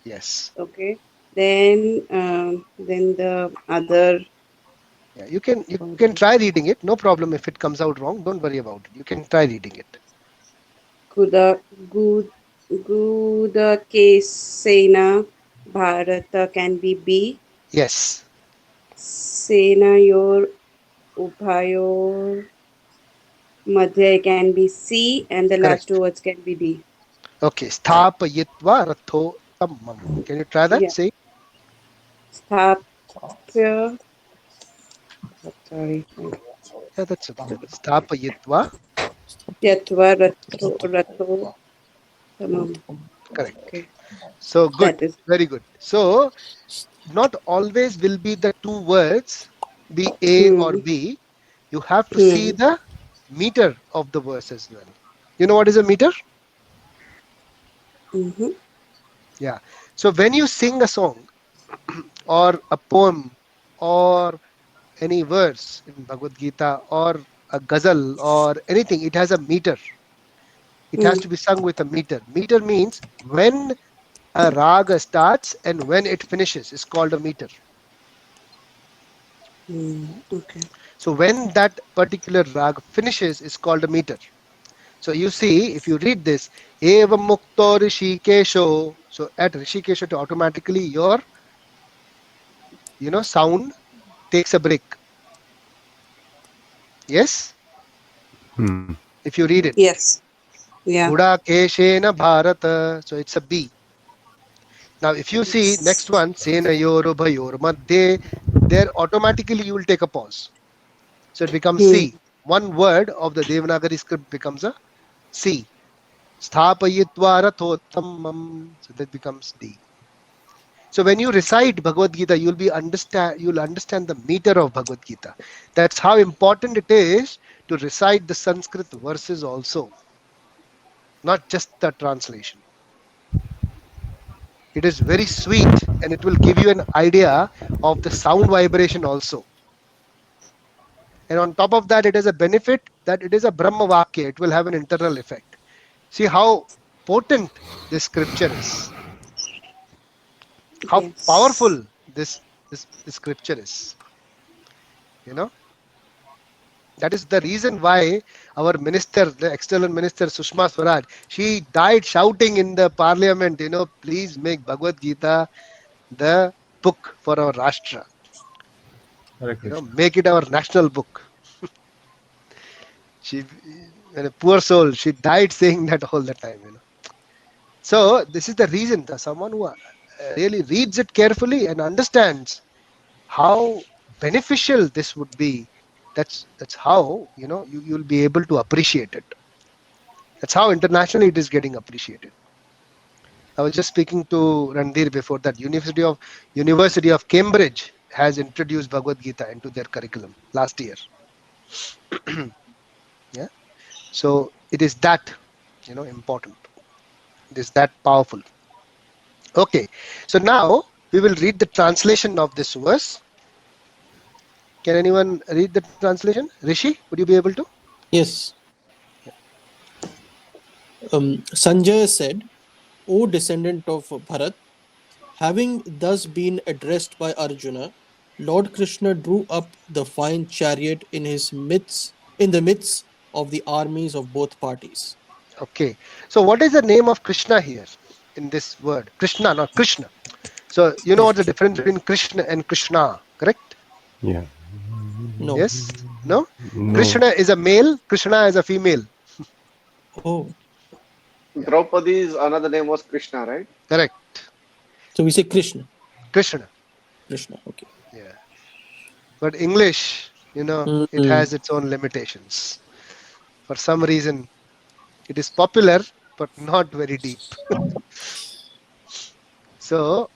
Yes. okay. Then the other, Yeah, you can try reading it. No problem if it comes out wrong. Don't worry about it. You can try reading it. Guda, Gud, Guda Kesena, Bharata can be B, Yes. Senayor, Ubhayor, Madhya can be C, and the last two Correct. words can be D. Okay. Sthapayitva ratho tammam. Can you try that? Yeah. Say. Sthapya, sorry. Yeah, that's okay. Sthapayitva. Yatva Ratho Tamam. Correct. Okay. So good. That is. Very good. So not always will be the two words be A or Hmm. B. You have to see Hmm. the meter of the verse as well. You know what is a meter? Mm-hmm. Yeah. So when you sing a song or a poem or any verse in Bhagavad Gita or a ghazal or anything, it has a meter. It has Hmm. to be sung with a meter. Meter means when a raga starts and when it finishes is called a meter. Okay. So when that particular rag finishes is called a meter. So you see, if you read this, Eva Mukto Rishikesho. So at Rishikesho, automatically your sound takes a break. Yes, Hmm. if you read it. Yes. Yeah. Guda Keshena Bharata. So it's a B. Now if you see next one, Senayor Bhayor Madhye, there automatically you will take a pause. So it becomes Hmm. C. One word of the Devanagari script becomes a C. Sthapayitva rathotamam. So that becomes D. So when you recite Bhagavad Gita, you'll understand the meter of Bhagavad Gita. That's how important it is to recite the Sanskrit verses also, not just the translation. It is very sweet and it will give you an idea of the sound vibration also. And on top of that, it is a benefit that it is a Brahma Vakya. It will have an internal effect. See how potent this scripture is. How Yes. powerful this scripture is. You know, that is the reason why our minister, the external minister Sushma Swaraj, she died shouting in the parliament, please make Bhagavad Gita the book for our Rashtra. Hare Krishna. Make it our national book. She, and a poor soul, she died saying that all the time. So this is the reason that someone who really reads it carefully and understands how beneficial this would be. That's how you'll be able to appreciate it. That's how internationally it is getting appreciated. I was just speaking to Randhir before that University of Cambridge has introduced Bhagavad Gita into their curriculum last year. Yeah. So it is that important. It is that powerful. Okay. So now we will read the translation of this verse. Can anyone read the translation? Rishi, would you be able to? Yes. Sanjay said, O descendant of Bharat, having thus been addressed by Arjuna, Lord Krishna drew up the fine chariot in the midst of the armies of both parties. Okay. So what is the name of Krishna here in this word? Krishna, not Krishna. So you know what's the difference between Krishna and Krishna, correct? Yeah. No. Yes? No? No. Krishna is a male, Krishna is a female. Oh, Draupadi's another name was Krishna, right? Correct. so we say Krishna. Krishna. Krishna. Okay. Yeah. But English, you know, it Mhm. has its own limitations. For some reason, it is popular, but not very deep. So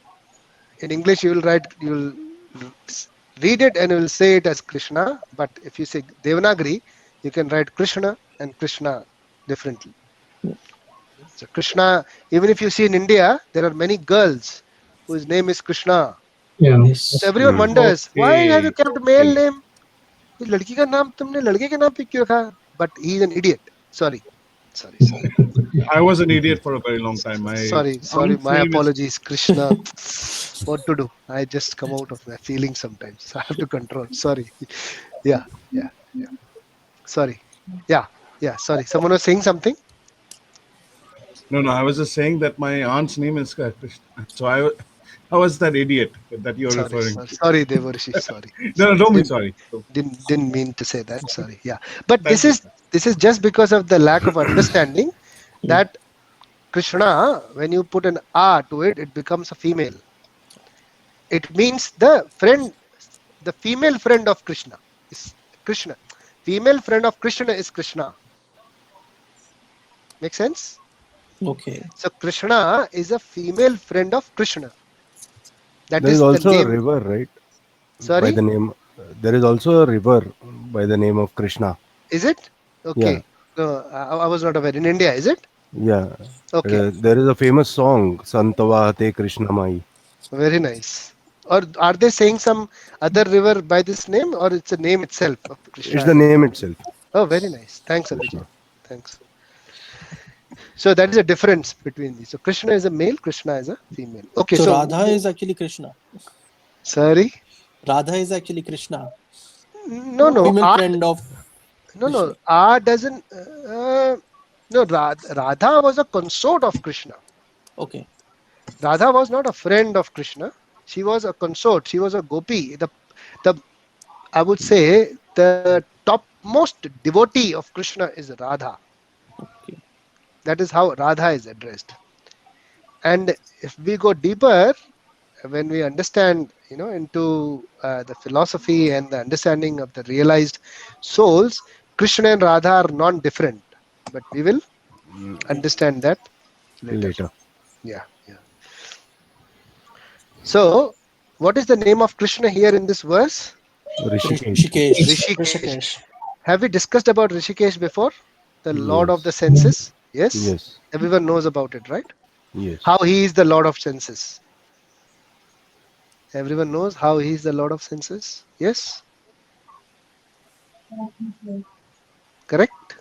in English, you will read it and you will say it as Krishna. But if you say Devanagari, you can write Krishna and Krishna differently. So Krishna, even if you see in India, there are many girls whose name is Krishna. Yeah. So Yes. everyone wonders, why have you Okay. kept male Okay. name? इस लड़की का नाम तुमने लड़के के नाम पे क्यों रखा? But he is an idiot. Sorry. I was an idiot for a very long time. My Sorry. aunt's My name is apologies, Krishna. What to do? I just come out of my feelings sometimes. So I have to control. Sorry. Yeah. Sorry. Yeah. Sorry. Someone was saying something. no. I was just saying that my aunt's name is Krishna. So I was that idiot that you're referring to. Sorry, Devarshi. Sorry. No, don't be Didn't, sorry. didn't mean to say that. Sorry. Yeah. But That's okay. this is just because of the lack of understanding that Krishna, when you put an A to it, it becomes a female. It means the female friend of Krishna is Krishna. Female friend of Krishna is Krishna. Make sense? Okay. So Krishna is a female friend of Krishna. That There is is the also a name. river, right? By Sorry, the name. There is also a river by the name of Krishna. is it? Yeah, Okay. No, I was not aware. In India, is it? yeah. Okay. There is a famous song, Santavahate Krishna Mai. Very nice. Or are they saying some other river by this name, or it's a name itself of It's Krishna? the name itself. Oh, very nice. Thanks, Abhijit. Krishna. Thanks. So that is a difference between these. So Krishna is a male, Krishna is a female. Okay, So so Radha is actually Krishna. sorry. Radha is actually Krishna. No. Female friend of No. Krishna. R doesn't. No, Radha was a consort of Krishna. Okay. Radha was not a friend of Krishna. She was a consort. She was a gopi. The I would say the topmost devotee of Krishna is Radha. Okay. That is how Radha is addressed. And if we go deeper, when we understand, into the philosophy and the understanding of the realized souls, Krishna and Radha are non-different. But we will understand that later. Yeah. So, what is the name of Krishna here in this verse? Rishikesh. Rishikesh. Have we discussed about Rishikesh before? The Lord of the Yes. senses? Yes? Yes. Everyone knows about it, right? Yes. How he is the Lord of senses. Everyone knows how he is the Lord of senses? Yes? Correct?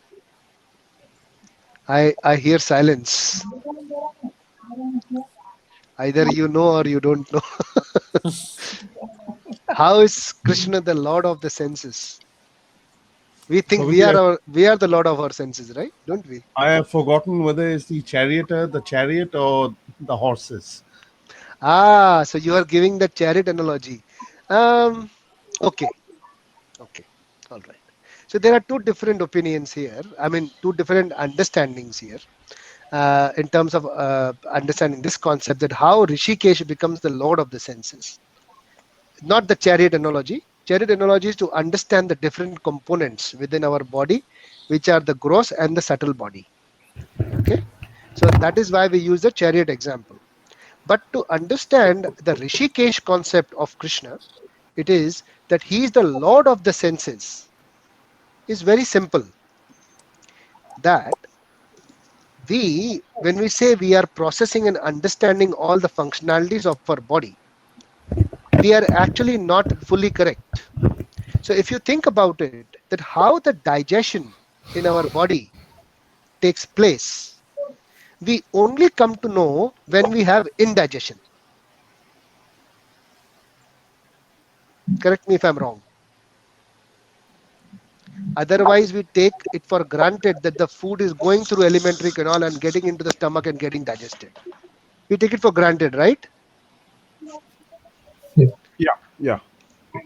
I hear silence. Either you know or you don't know. How is Krishna the Lord of the senses? We think we Prabhuji, are the Lord of our senses, right? Don't we? I have forgotten whether it's the chariot, or the horses. So you are giving the chariot analogy. Okay. All right. So there are two different opinions here. I mean, two different understandings here in terms of understanding this concept that how Rishikesh becomes the Lord of the senses. Not the chariot analogy. Chariot analogy is to understand the different components within our body, which are the gross and the subtle body. Okay. So that is why we use the chariot example. But to understand the Rishikesh concept of Krishna, it is that he is the Lord of the senses. Is very simple. That when we say we are processing and understanding all the functionalities of our body, we are actually not fully correct. So if you think about it, that how the digestion in our body takes place, we only come to know when we have indigestion. Correct me if I'm wrong. Otherwise, we take it for granted that the food is going through alimentary canal and getting into the stomach and getting digested. We take it for granted, right? Yeah.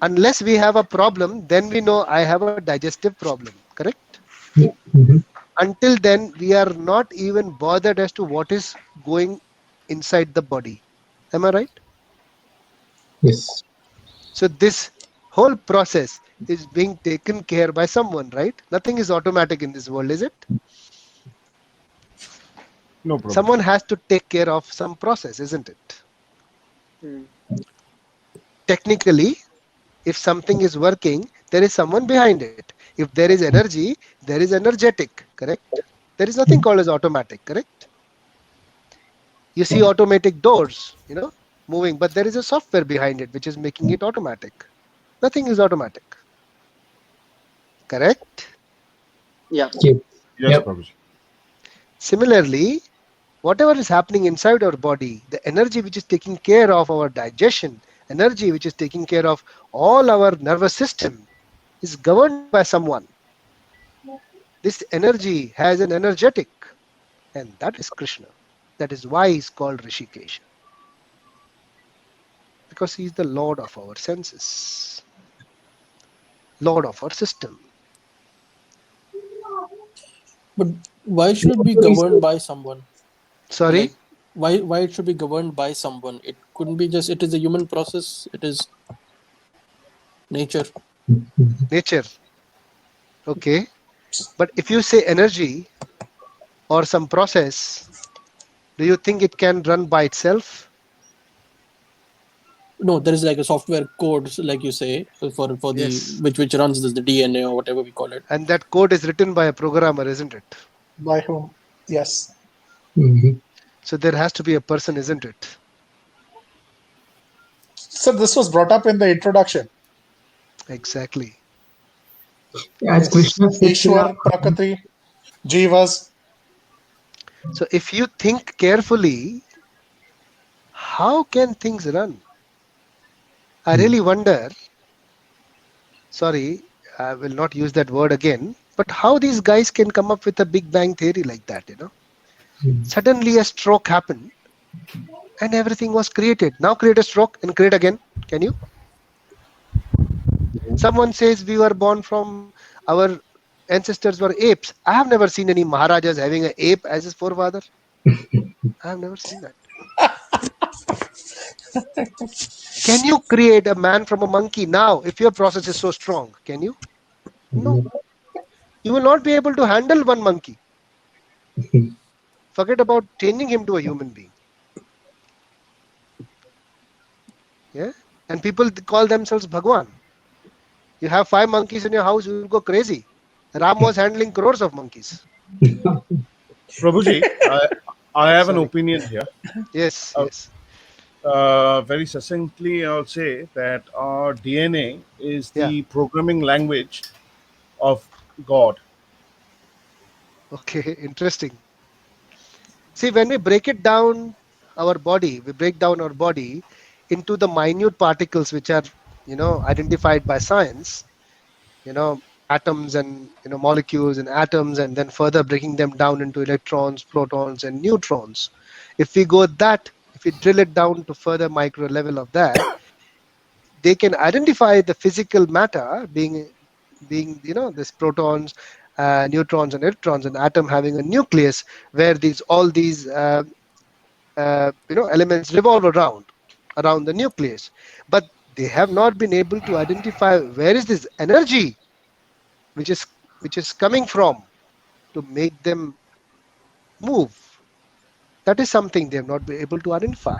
Unless we have a problem, then we know I have a digestive problem, correct? Mhm. Until then, we are not even bothered as to what is going inside the body. Am I right? Yes. So this whole process is being taken care by someone, right? Nothing is automatic in this world, is it? No problem. Someone has to take care of some process, isn't it? Hmm. Technically, if something is working, there is someone behind it. If there is energy, there is energetic, correct? There is nothing called as automatic, correct? You see automatic doors, moving, but there is a software behind it which is making it automatic. Nothing is automatic, correct? Yeah. Yes, Yep. Prabhuji. Similarly, whatever is happening inside our body, the energy which is taking care of our digestion, energy which is taking care of all our nervous system, is governed by someone. This energy has an energetic, and that is Krishna. That is why he's called Rishikesha. Because he is the Lord of our senses, Lord of our system. But why should it be governed by someone? Sorry? Like, why it should be governed by someone? It couldn't be just. It is a human process. It is nature. Nature. Okay. But if you say energy or some process, do you think it can run by itself? No, there is like a software code, like you say, for the Yes. which runs this, the DNA or whatever we call it. And that code is written by a programmer, isn't it? By whom? Yes. Mhm. So there has to be a person, isn't it? So this was brought up in the introduction. Exactly. As Yes. Krishna sits in Ishwar, Prakriti, Jivas. So if you think carefully, how can things run? I really wonder, sorry, I will not use that word again, but how these guys can come up with a Big Bang theory like that, Suddenly a stroke happened and everything was created. Now create a stroke and create again. Can you? Someone says we were born from our ancestors were apes. I have never seen any Maharajas having an ape as his forefather. I have never seen that. Can you create a man from a monkey now if your process is so strong? Can you? No. You will not be able to handle one monkey. Forget about changing him to a human being. Yeah. And people call themselves Bhagwan. You have 5 monkeys in your house, you will go crazy. Ram was handling crores of monkeys. Prabhuji, I have an Sorry. opinion here. Yes, Uh, yes. Very succinctly, I'll say that our DNA is Yeah. the programming language of God. Okay, interesting. See, when we break it down, we break down our body into the minute particles which are, identified by science, atoms and, molecules and atoms, and then further breaking them down into electrons, protons, and neutrons. If we drill it down to further micro level of that, they can identify the physical matter being this protons, neutrons and electrons, and atom having a nucleus where all these elements revolve around the nucleus, but they have not been able to identify where is this energy which is coming from to make them move. That is something they have not been able to identify,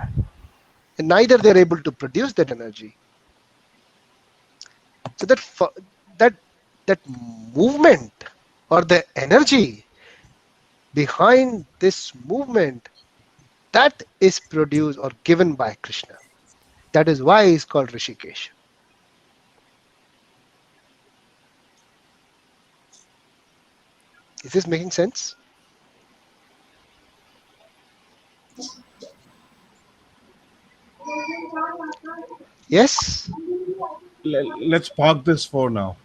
and neither they're able to produce that energy. So that movement or the energy behind this movement, that is produced or given by Krishna. That is why he's called Rishikesh. Is this making sense? Yes? Let's park this for now.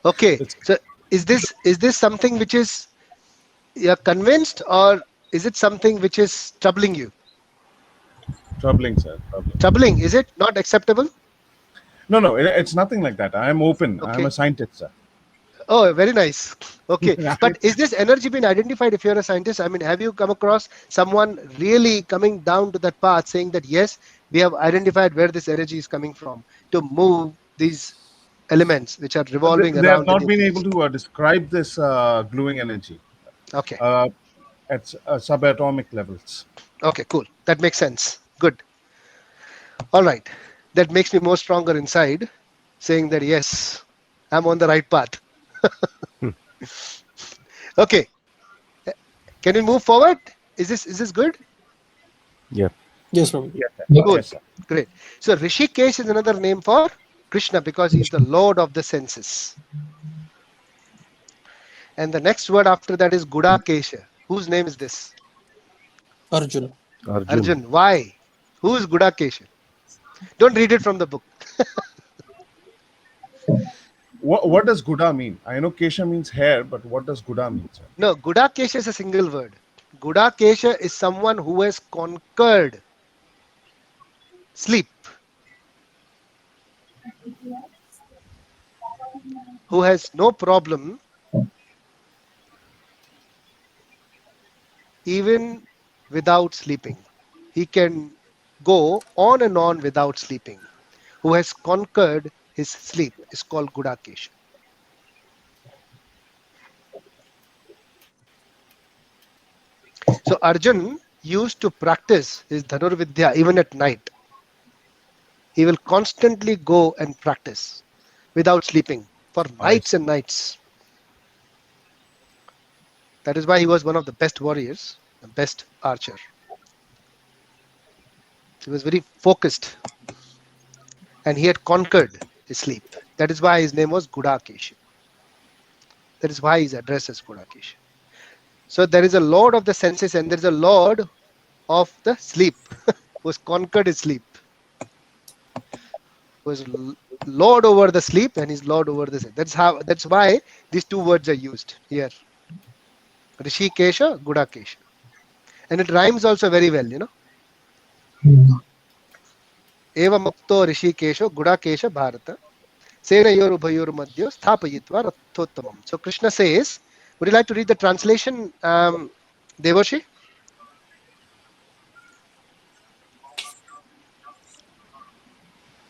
Okay. It's So is this something which is you're convinced, or is it something which is troubling you? troubling, sir. Troubling. Troubling, is it not acceptable? No, it's nothing like that. I am open. I am Okay. a scientist, sir. Oh, very nice. Okay. But is this energy been identified if you're a scientist? I mean, have you come across someone really coming down to that path saying that, yes, we have identified where this energy is coming from to move these elements which are revolving They have around the not been able nucleus. to describe this gluing energy Okay. at subatomic levels. Okay, cool. That makes sense. Good. All right. That makes me more stronger inside, saying that yes, I'm on the right path. Okay. Can we move forward? Is this good? Yeah. Yes, Prabhu. Yes, sir. Yep. Good. Yes, sir. Great. So Rishikesh is another name for Krishna because he's the Lord of the senses. And the next word after that is Gudakesha. Whose name is this? Arjuna. Arjun. Why? Who is Gudakesha? Don't read it from the book. What does Guda mean? I know Kesha means hair, but what does Guda mean, sir? No, Gudakesha is a single word. Gudakesha is someone who has conquered sleep, who has no problem even without sleeping. He can go on and on without sleeping. Who has conquered his sleep is called Gudakesha. So Arjun used to practice his Dhanurvidya even at night. He will constantly go and practice without sleeping for nights and nights. That is why he was one of the best warriors, the best archer. He was very focused and he had conquered his sleep. That is why his name was Gudakesha. That is why he is addressed as Gudakesha. So there is a lord of the senses and there is a lord of the sleep who has conquered his sleep. Who is lord over the sleep and is lord over the sleep. That's why these two words are used here. Rishikesha, Gudakesha. And it rhymes also very well, you know. Eva mukto Rishikesha, Gudakesha Bharata. Senayor Ubhayor Madhyo Sthapayitva Rathottamam. So Krishna says, would you like to read the translation, Devarshi?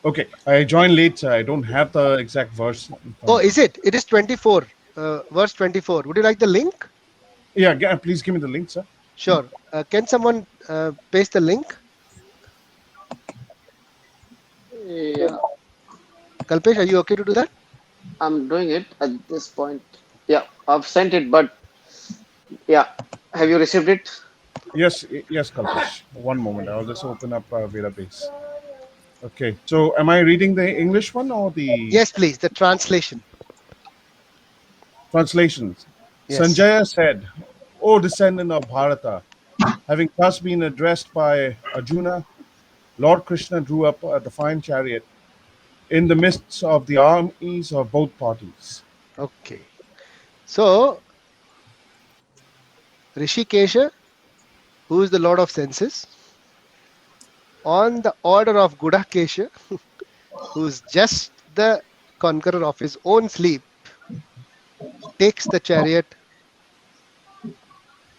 Okay, I joined late, sir. I don't have the exact verse. Oh, is it? It is 24, verse 24. Would you like the link? Yeah, please give me the link, sir. Sure. Can someone paste the link? Yeah, Kalpesh, are you okay to do that? I'm doing it at this point. Yeah, I've sent it, but yeah, have you received it? Yes, Kalpesh. One moment. I'll just open up our database. Okay, so am I reading the English one or the Yes, please. The translation. translations? Yes. Sanjaya said, O descendant of Bharata, having thus been addressed by Arjuna, Lord Krishna drew up the fine chariot in the midst of the armies of both parties. Okay. So, Rishikesha, who is the Lord of senses, on the order of Gudakesha, who is just the conqueror of his own sleep, takes the chariot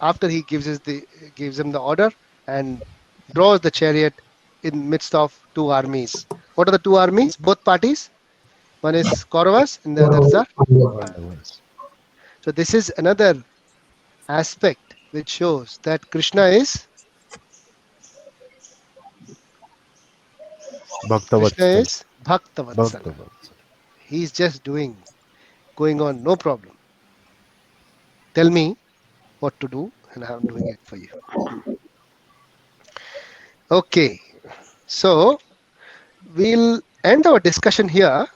after he gives him the order and draws the chariot in midst of two armies. What are the two armies? Both parties. One is Kauravas and the others are Pandavas. So this is another aspect which shows that Krishna is Bhaktavatsal. Bhaktavatsal. He's just going on, no problem. Tell me what to do and I'm doing it for you. Okay, so we'll end our discussion here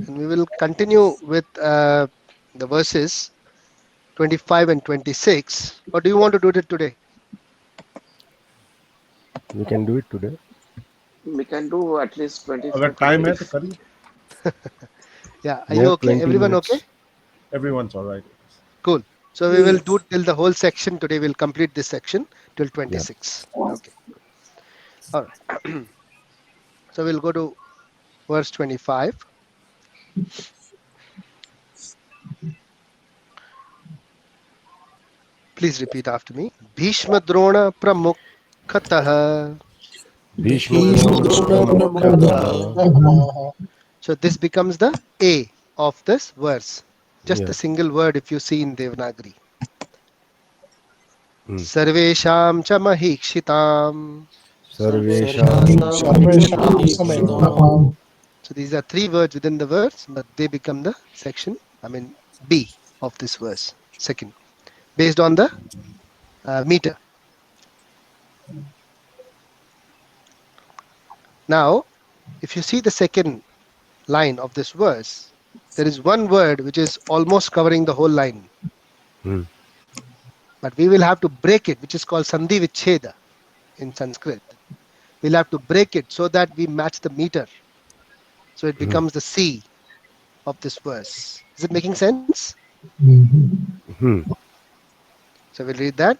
and we will continue with the verses 25 and 26. Or do you want to do it today? We can do it today. We can do at least 25. अगर time है तो करिए. Yeah, are We you have okay? 20 Everyone minutes. okay? Everyone's all right. Cool. So we will do till the whole section today. We'll complete this section till 26. Okay. All right. So we'll go to verse 25. Please repeat after me. Bhishma Drona Pramukhatah Bhishma Drona Pramukhatah So this becomes the A of this verse. Just Yeah. the single word if you see in Devanagari. Hmm. Sarvesham cha mahikshitam. Sarvesham Sarvesham Samayam. So these are three words within the verse, but they become the section, B of this verse, second, based on the meter. Now, if you see the second line of this verse, there is one word which is almost covering the whole line. Hmm. But we will have to break it, which is called Sandhi Vichheda in Sanskrit. We'll have to break it so that we match the meter. So it becomes the C of this verse. Is it making sense? Hmm. So we'll read that.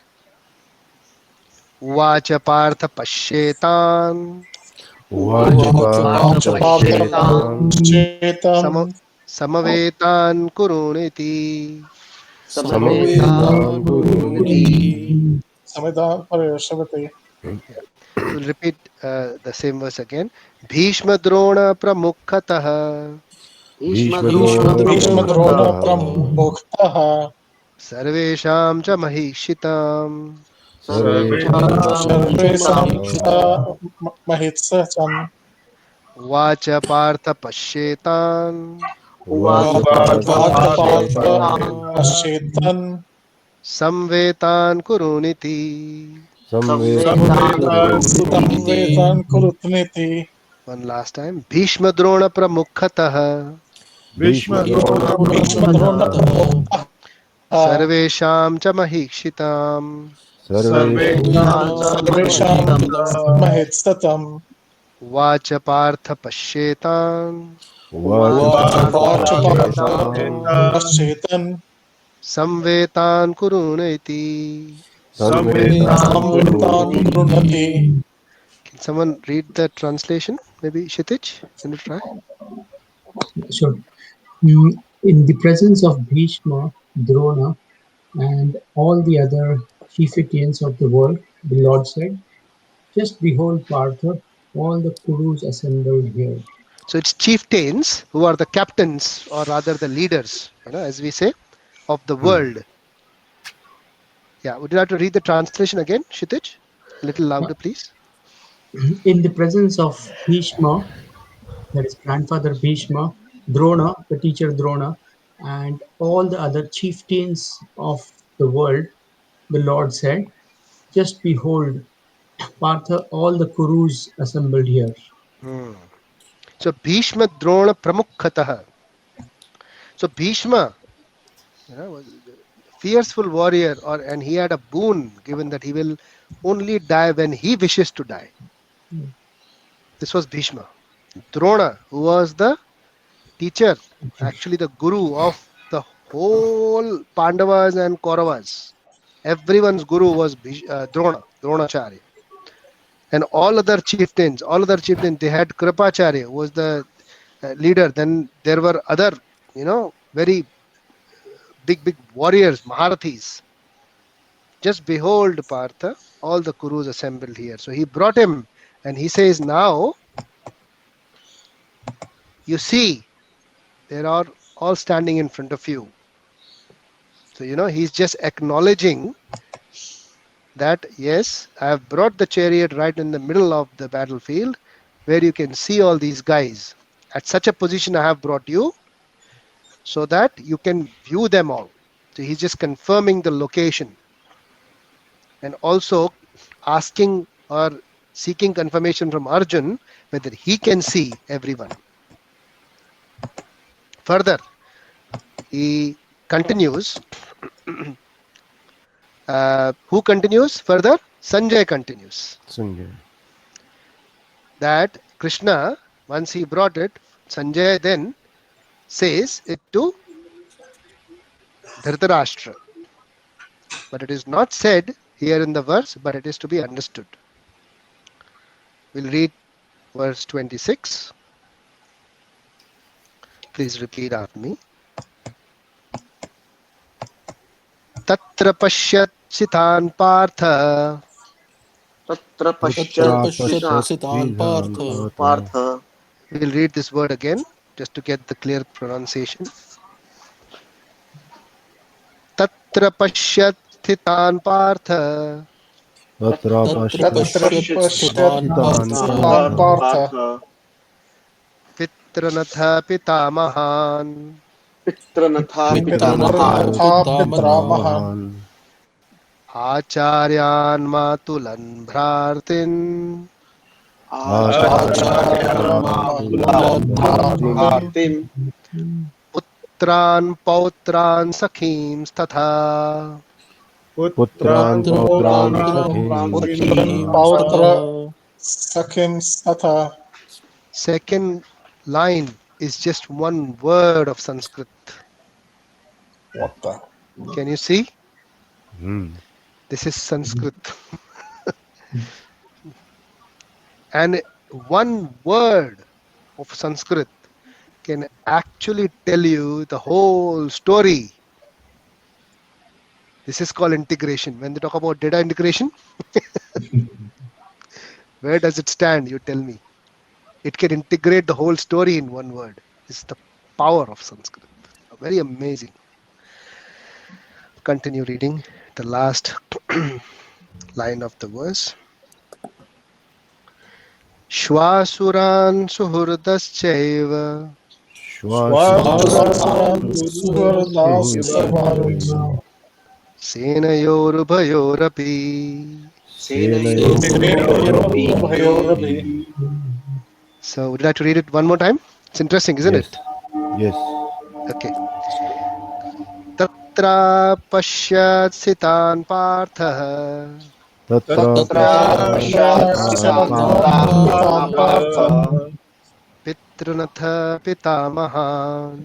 Vacha partha pashetan Chetam samavetan kuruniti. Samavetan Guruniti. Samedam Shavate. Yeah. So we'll repeat the same verse again. Bhishma Drona Pramukhatah Bhishma Drona Bhishma Drona Pramukhtah. Pramukhtah Sarvesham cha Mahishitam Sarvesham Sarvesam Mahikshitam Mahitsacham Vacha Partha Pashetan Uvacha Vajapatha Pashetan Pashetan Samvetan Kuruniti. Samvetan Samvetan Kuruniti Kurutniti One last time. Bhishma Drona Pramukhatah Bhishma Drona Bhishma Drona Pramukhtah Pramukhtah Sarvesham cha Mahikshitam Sarvesham Sarvesham Mahikshitam Mahitsatam Vacha Partha Pashetan Uvacha Vajapatha Pashetan Pashetan Samvetan Kuruniti. Samvetan Samvetan Kuruniti. Kurunati. Can someone read the translation? Maybe Kshitij, can you try? Sure. In the presence of Bhishma, Drona, and all the other chieftains of the world, the Lord said, "Just behold, Partha, all the Kurus assembled here." So it's chieftains who are the captains, or rather the leaders, as we say, of the world. Yeah, would you like to read the translation again, Kshitij? A little louder, please. In the presence of Bhishma, that is grandfather Bhishma, Drona, the teacher Drona, and all the other chieftains of the world, the Lord said, "Just behold, Partha, all the Kurus assembled here." So Bhishma Drona Pramukhatah. So Bhishma, was a fierceful warrior, and he had a boon given that he will only die when he wishes to die. This was Bhishma. Drona, who was the teacher, actually the guru of the whole Pandavas and Kauravas. Everyone's guru was Dronacharya. And all other chieftains, they had Kripacharya, who was the leader. Then there were other, very big warriors, Maharathis. Just behold, Partha, all the Kurus assembled here. So he brought him and he says, now, you see, they are all standing in front of you. So, he's just acknowledging that, yes, I have brought the chariot right in the middle of the battlefield where you can see all these guys. At such a position, I have brought you so that you can view them all. So he's just confirming the location and also asking or seeking confirmation from Arjun whether he can see everyone. Further, he continues. Who continues further? Sanjay continues. Sanjay. That Krishna, once he brought it, Sanjay then says it to Dhritarashtra. But it is not said here in the verse, but it is to be understood. We'll read verse 26. Please repeat after me. Tatra pashyat sitan partha. Tatra Pashyat Pashyat Siddhan Partha. Partha. We'll read this word again. just to get the clear pronunciation. Tatra pashyat sthitan partha Tatra Tatra pashyat pashyat Sthitan Partha pitranatha pitamahan Pitranatha Pitranatha Pitranatha Pitamahan Pitramahan acharyan matulan bhrartin Acharya Acharyan Matulan Bhartim putran pautran sakhim tatha. Putran Putran Putran Sakhim Pautra Sakhim Satha. Second line is just one word of Sanskrit. What the? Can you see? Hmm. This is Sanskrit. And one word of Sanskrit can actually tell you the whole story. This is called integration. When they talk about data integration, where does it stand? You tell me. It can integrate the whole story in one word. It's the power of Sanskrit. Very amazing. Continue reading the last line of the verse. Shvasuran suhurdaschaiva senayorubhayorapi. So would you like to read it one more time? It's interesting, isn't Yes. it? Yes. Okay. Tatra pashyat sitan partha Tatra pitranatha pitamahan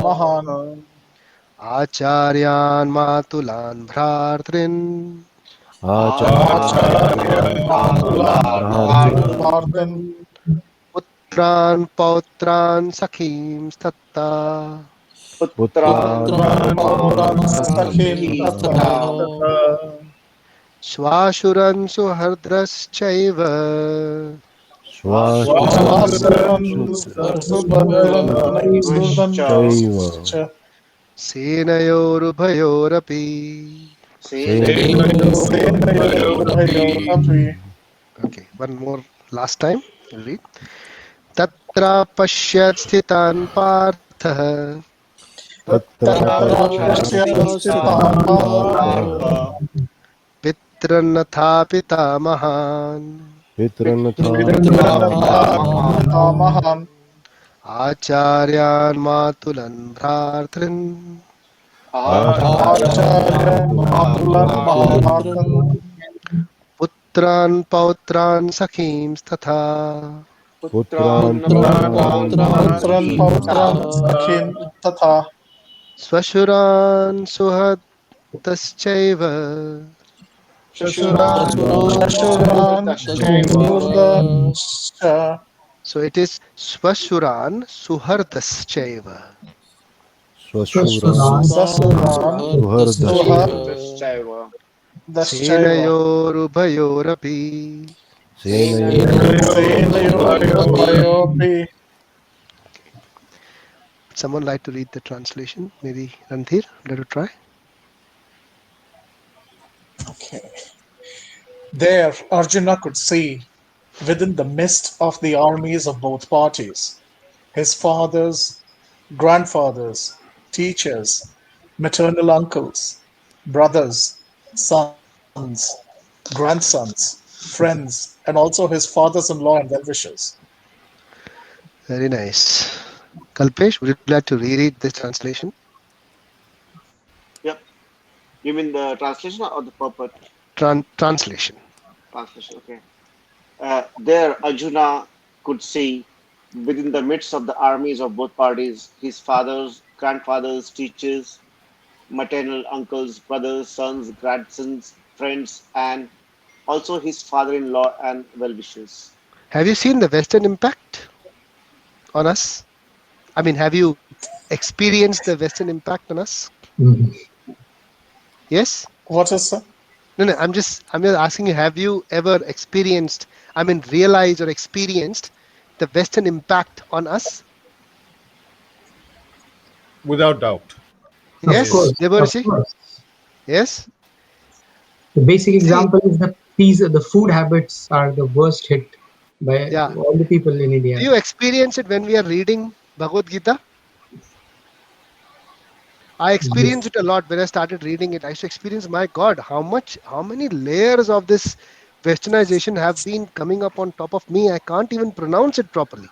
Mahan acharyan matulan bhratrin Bhartan putran pautran sakhim tatta. Sakhim Tatha Swashuran suhardraschaiva senayorubhayorapi. Okay, one more last time. I'll read. Tatra pashyat sthitan partha pitranatha pitamahan Mahan acharyan matulan bhratrin putran pautran sakhim tatha. Putran Sakhim Tatha Swashuran suhadaschaiva So it is Swashuran suhardaschaiva. Senayorubhayorapi. Someone like to read the translation? Maybe Randhir, let it try. Okay. There, Arjuna could see, within the midst of the armies of both parties, his fathers, grandfathers, teachers, maternal uncles, brothers, sons, grandsons, friends, and also his fathers-in-law and well-wishers. Very nice. Kalpesh, would you like to reread this translation? Yep. You mean the translation or the purport? Translation. Translation, okay. There, Arjuna could see, within the midst of the armies of both parties, his fathers, grandfathers, teachers, maternal uncles, brothers, sons, grandsons, friends, and also his father-in-law and well-wishers. Have you seen the Western impact on us? I mean, have you experienced the Western impact on us? Yes? What is that? No, I'm just asking you, have you ever experienced, realized or experienced the Western impact on us? Without doubt. Of Yes, course, of Deborshi? course. Yes? The basic See, example is the food habits are the worst hit by yeah. all the people in Do India. you experience it when we are reading Bhagavad Gita? I Yes. experienced it a lot when I started reading it. I used to experience, my God, how many layers of this westernization have been coming up on top of me. I can't even pronounce it properly.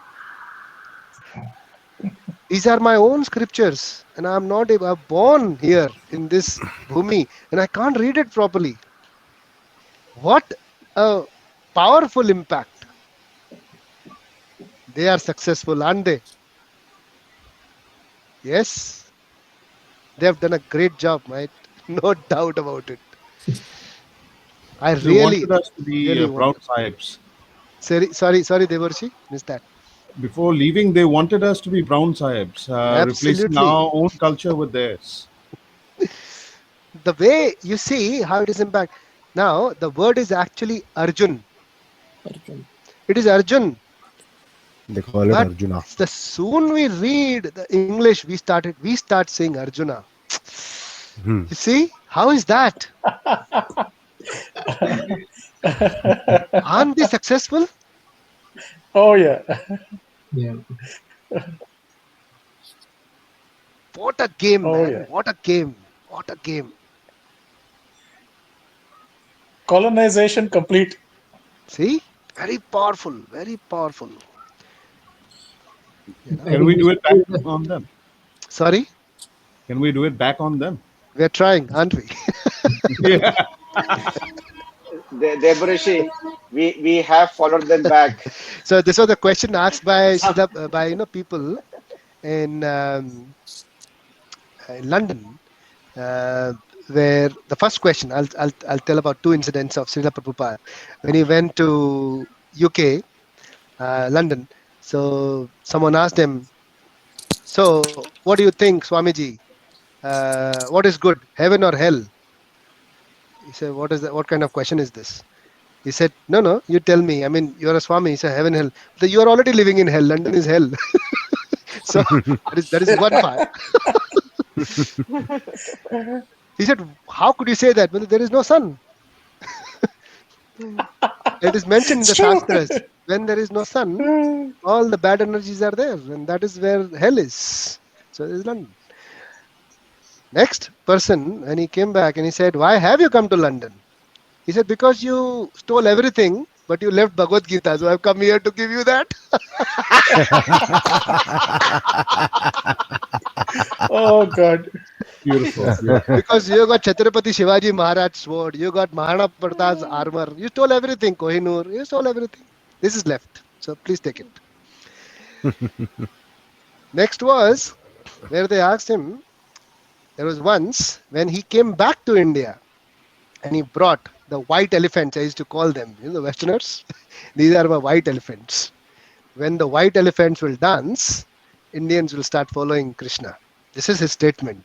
These are my own scriptures, and I'm not I'm born here in this bhumi, and I can't read it properly. What a powerful impact. They are successful, aren't they? Yes, they have done a great job, mate. No doubt about it. I They wanted us to be really want. brown sahibs. Sorry, Devarshi, missed that. Before leaving, they wanted us to be brown sahibs, replacing Absolutely. our own culture with theirs. The way you see how it is impact. Now, the word is actually Arjun. Arjun. It is Arjun. They call it But Arjuna. the soon we read the English, we start saying Arjuna. Hmm. You see, how is that? Aren't they successful? Oh yeah. Yeah. What a game, Oh man. yeah. What a game. What a game. Colonization complete. See? Very powerful. Very powerful. You know? I Can think we we do it back should do on them? Sorry? Can we do it back on them? We're trying, aren't we? Yeah. Debarishi, we have followed them back. So this was the question asked by Some, people in London, where the first question I'll tell about two incidents of Srila Prabhupada when he went to UK, London. So someone asked him, "So what do you think, Swamiji? What is good, heaven or hell?" He said, "What is that? What kind of question is this?" He said, "No, you tell me. I mean, you're a Swami." He said, "Heaven, hell. You are already living in hell. London is hell." So that is one part. He said, "How could you say that? Well, there is no sun." It is mentioned in It's the true. Shastras. When there is no sun, all the bad energies are there, and that is where hell is. So it is London. Next person, when he came back and he said, "Why have you come to London?" He said, "Because you stole everything, but you left Bhagavad Gita. So I've come here to give you that." Oh God. Beautiful. Because you got Chhatrapati Shivaji Maharaj sword, you got Maharana Pratap's armor, you stole everything, Kohinoor, you stole everything. This is left. So please take it. Next was where they asked him, there was once when he came back to India and he brought the white elephants, I used to call them, the Westerners. These are my white elephants. When the white elephants will dance, Indians will start following Krishna. This is his statement.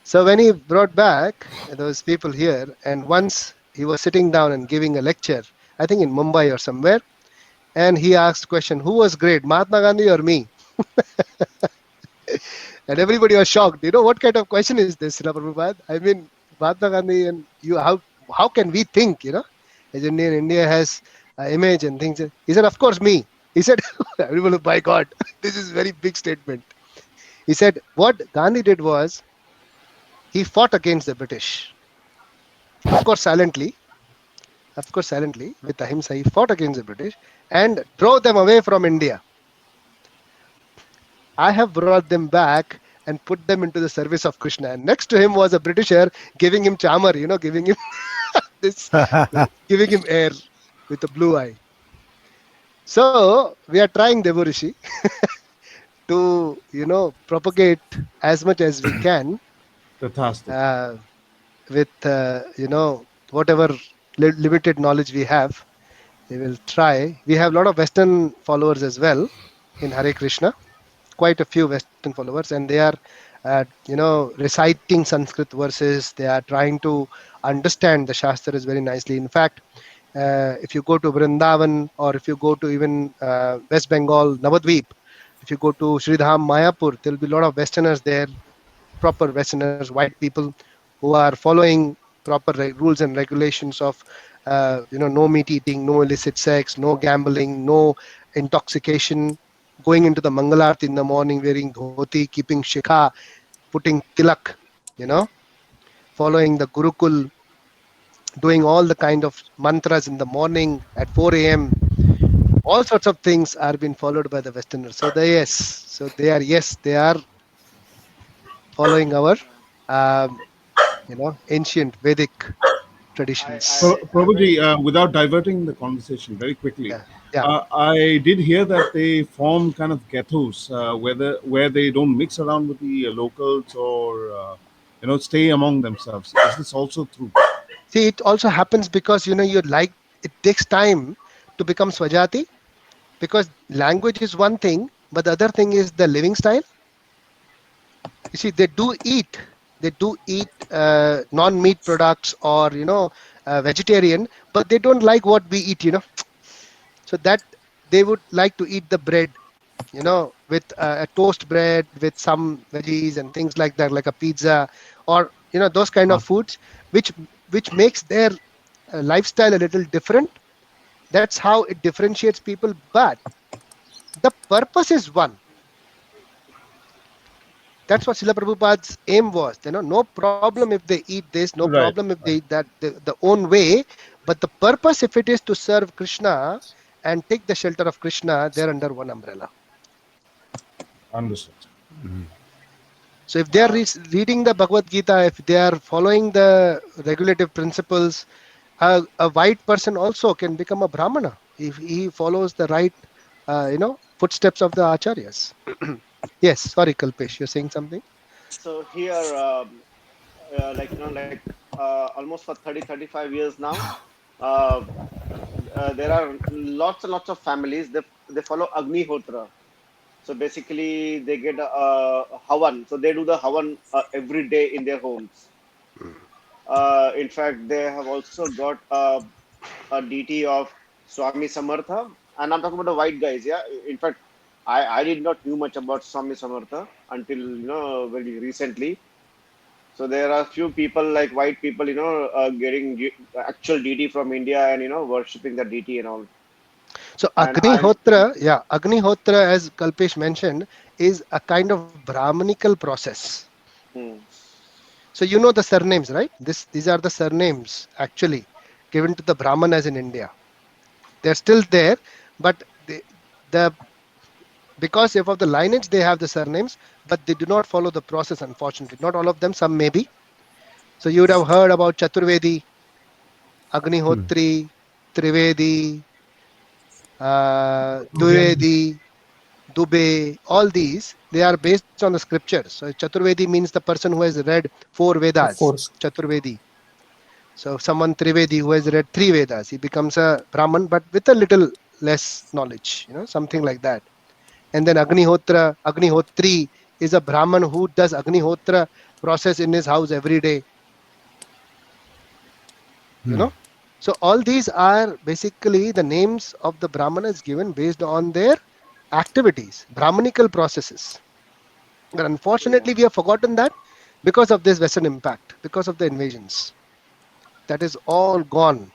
So when he brought back those people here, and once he was sitting down and giving a lecture, I think in Mumbai or somewhere, and he asked question, who was great, Mahatma Gandhi or me? And everybody was shocked. What kind of question is this, Srila Prabhupada? I mean, Mahatma Gandhi and you, how can we think, as India has image and things. He said, of course, me. He said, everybody, by God, this is a very big statement. He said, what Gandhi did was, he fought against the British. Of course, silently, with Ahimsa, he fought against the British and drove them away from India. I have brought them back and put them into the service of Krishna. And next to him was a Britisher giving him chamar, giving him this, giving him air with a blue eye. So we are trying, Devorishi, to propagate as much as we can Tathastic. with whatever limited knowledge we have. We will try. We have a lot of Western followers as well in Hare Krishna, quite a few Western followers, and they are reciting Sanskrit verses. They are trying to understand the Shastras very nicely. In fact, If you go to Vrindavan, or if you go to even West Bengal, Navadvip, if you go to Sridham, Mayapur, there'll be a lot of Westerners there, proper Westerners, white people who are following proper rules and regulations of, no meat eating, no illicit sex, no gambling, no intoxication, going into the Mangalarti in the morning, wearing dhoti, keeping shikha, putting tilak, following the Gurukul, doing all the kind of mantras in the morning at 4 a.m. All sorts of things are being followed by the Westerners. So they are following our, ancient Vedic traditions. Prabhuji, without diverting the conversation very quickly, Yeah. I did hear that they form kind of ghettos where they don't mix around with the locals or stay among themselves. Is this also true? See, it also happens because it takes time to become Swajati, because language is one thing, but the other thing is the living style. You see, they do eat non-meat products, or vegetarian, but they don't like what we eat. So that they would like to eat the bread, with a toast bread with some veggies and things like that, like a pizza, or those kind of foods, which makes their lifestyle a little different. That's how it differentiates people, but the purpose is one. That's what Srila Prabhupada's aim was. No problem if they eat this, no Right. problem if they eat that the own way, but the purpose, if it is to serve Krishna and take the shelter of Krishna, they're under one umbrella. Understood. So if they are reading the Bhagavad Gita, if they are following the regulative principles, a white person also can become a Brahmana if he follows the right, footsteps of the acharyas. Yes, sorry, Kalpesh, you're saying something? So here, almost for 30-35 years now, there are lots and lots of families. They follow Agnihotra. So basically, they get a Havan. So they do the Havan every day in their homes. In fact, they have also got a deity of Swami Samartha, and I'm talking about the white guys. Yeah, in fact, I did not knew much about Swami Samartha until very recently. So there are few people like white people, getting actual deity from India and worshipping the deity and all. So And Agnihotra, as Kalpesh mentioned, is a kind of Brahmanical process. Hmm. So the surnames, right? These are the surnames actually given to the Brahmanas in India. They're still there, but because of the lineage, they have the surnames, but they do not follow the process, unfortunately. Not all of them, some maybe. So you would have heard about Chaturvedi, Agnihotri, Trivedi, Dvivedi, Dubey, all these, they are based on the scriptures. So Chaturvedi means the person who has read 4 Vedas, Of course. Chaturvedi. So someone Trivedi who has read 3 Vedas, he becomes a Brahman, but with a little less knowledge, something like that. And then Agnihotri is a Brahman who does Agnihotra process in his house every day. So all these are basically the names of the Brahmanas given based on their activities, Brahmanical processes. But unfortunately, we have forgotten that because of this Western impact, because of the invasions. That is all gone.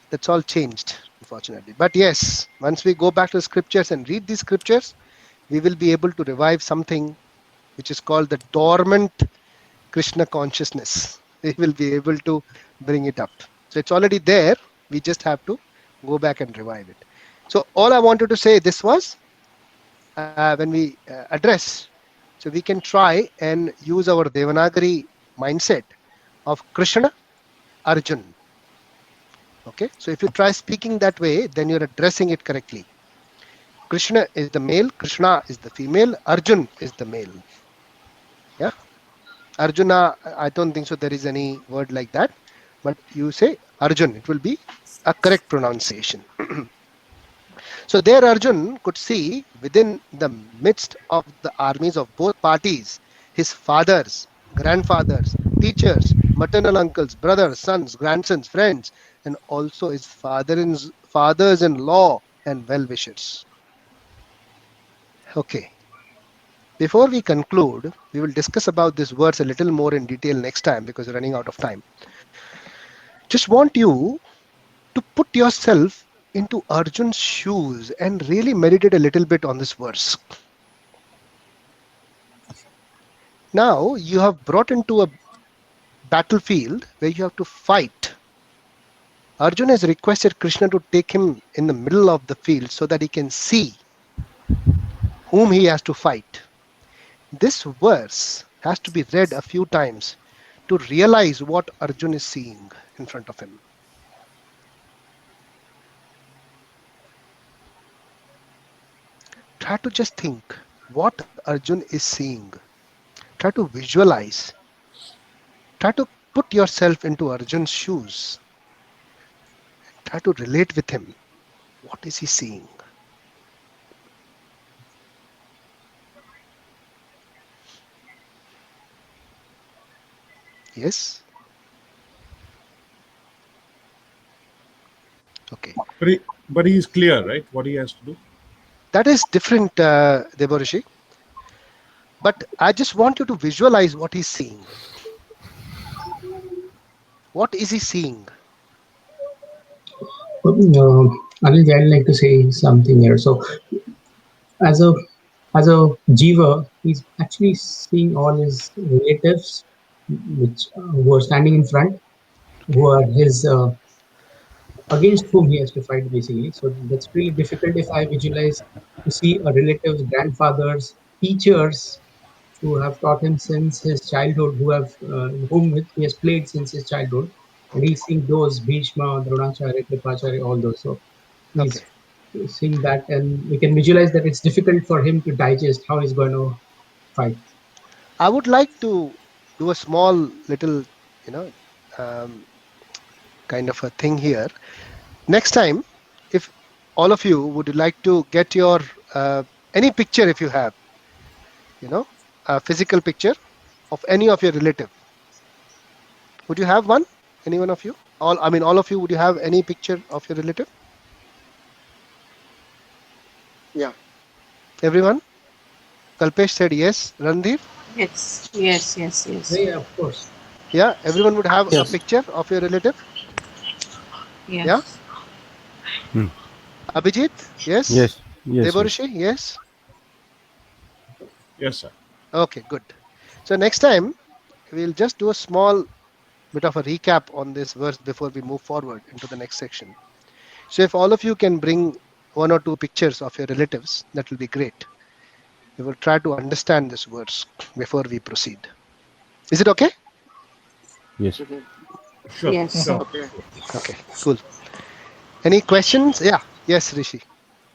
That's all changed, unfortunately. But yes, once we go back to the scriptures and read these scriptures, we will be able to revive something which is called the dormant Krishna consciousness. We will be able to bring it up. So it's already there. We just have to go back and revive it. So all I wanted to say, this was when we address, so we can try and use our Devanagari mindset of Krishna, Arjun. Okay, so if you try speaking that way, then you're addressing it correctly. Krishna is the male, Krishna is the female, Arjun is the male. Yeah, Arjuna, I don't think so there is any word like that, but you say Arjun, it will be a correct pronunciation. So there Arjun could see within the midst of the armies of both parties, his fathers, grandfathers, teachers, maternal uncles, brothers, sons, grandsons, friends, and also his fathers-in-law and well-wishers. Okay. Before we conclude, we will discuss about this verse a little more in detail next time because we're running out of time. Just want you to put yourself into Arjun's shoes and really meditate a little bit on this verse. Now you have brought into a battlefield where you have to fight. Arjun has requested Krishna to take him in the middle of the field so that he can see whom he has to fight. This verse has to be read a few times to realize what Arjun is seeing in front of him. Try to just think what Arjun is seeing. Try to visualize. Try to put yourself into Arjun's shoes. Try to relate with him. What is he seeing? Yes? Okay. But he is clear, right? What he has to do. That is different, Deborishi. But I just want you to visualize what he's seeing. What is he seeing? Anil, I'd like to say something here. So, as a jiva, he's actually seeing all his relatives, who are standing in front, who are his against whom he has to fight, basically. So that's really difficult if I visualize to see a relatives, grandfathers, teachers who have taught him since his childhood, whom he has played since his childhood, and he's seeing those Bhishma, Dronacharya, Kripacharya, all those. So he's seeing that, and we can visualize that it's difficult for him to digest how he's going to fight. I would like to do a small little, kind of a thing here. Next time, if all of you would like to get your any picture, if you have, a physical picture of any of your relative. Would you have one? Any one of you? All of you, would you have any picture of your relative? Yeah. Everyone? Kalpesh said yes. Randhir? Yes. Yeah, of course. Yeah, everyone would have Yes. a picture of your relative? Yes. Yeah? Abhijit? Yes? Yes. Yes. Deborishi? Yes? Yes, sir. Okay, good. So next time, we'll just do a small bit of a recap on this verse before we move forward into the next section. So if all of you can bring one or two pictures of your relatives, that will be great. We will try to understand this verse before we proceed. Is it okay? Yes. Sure. Yes. Sure. Okay. Okay, cool. Any questions? Yeah. Yes, Rishi.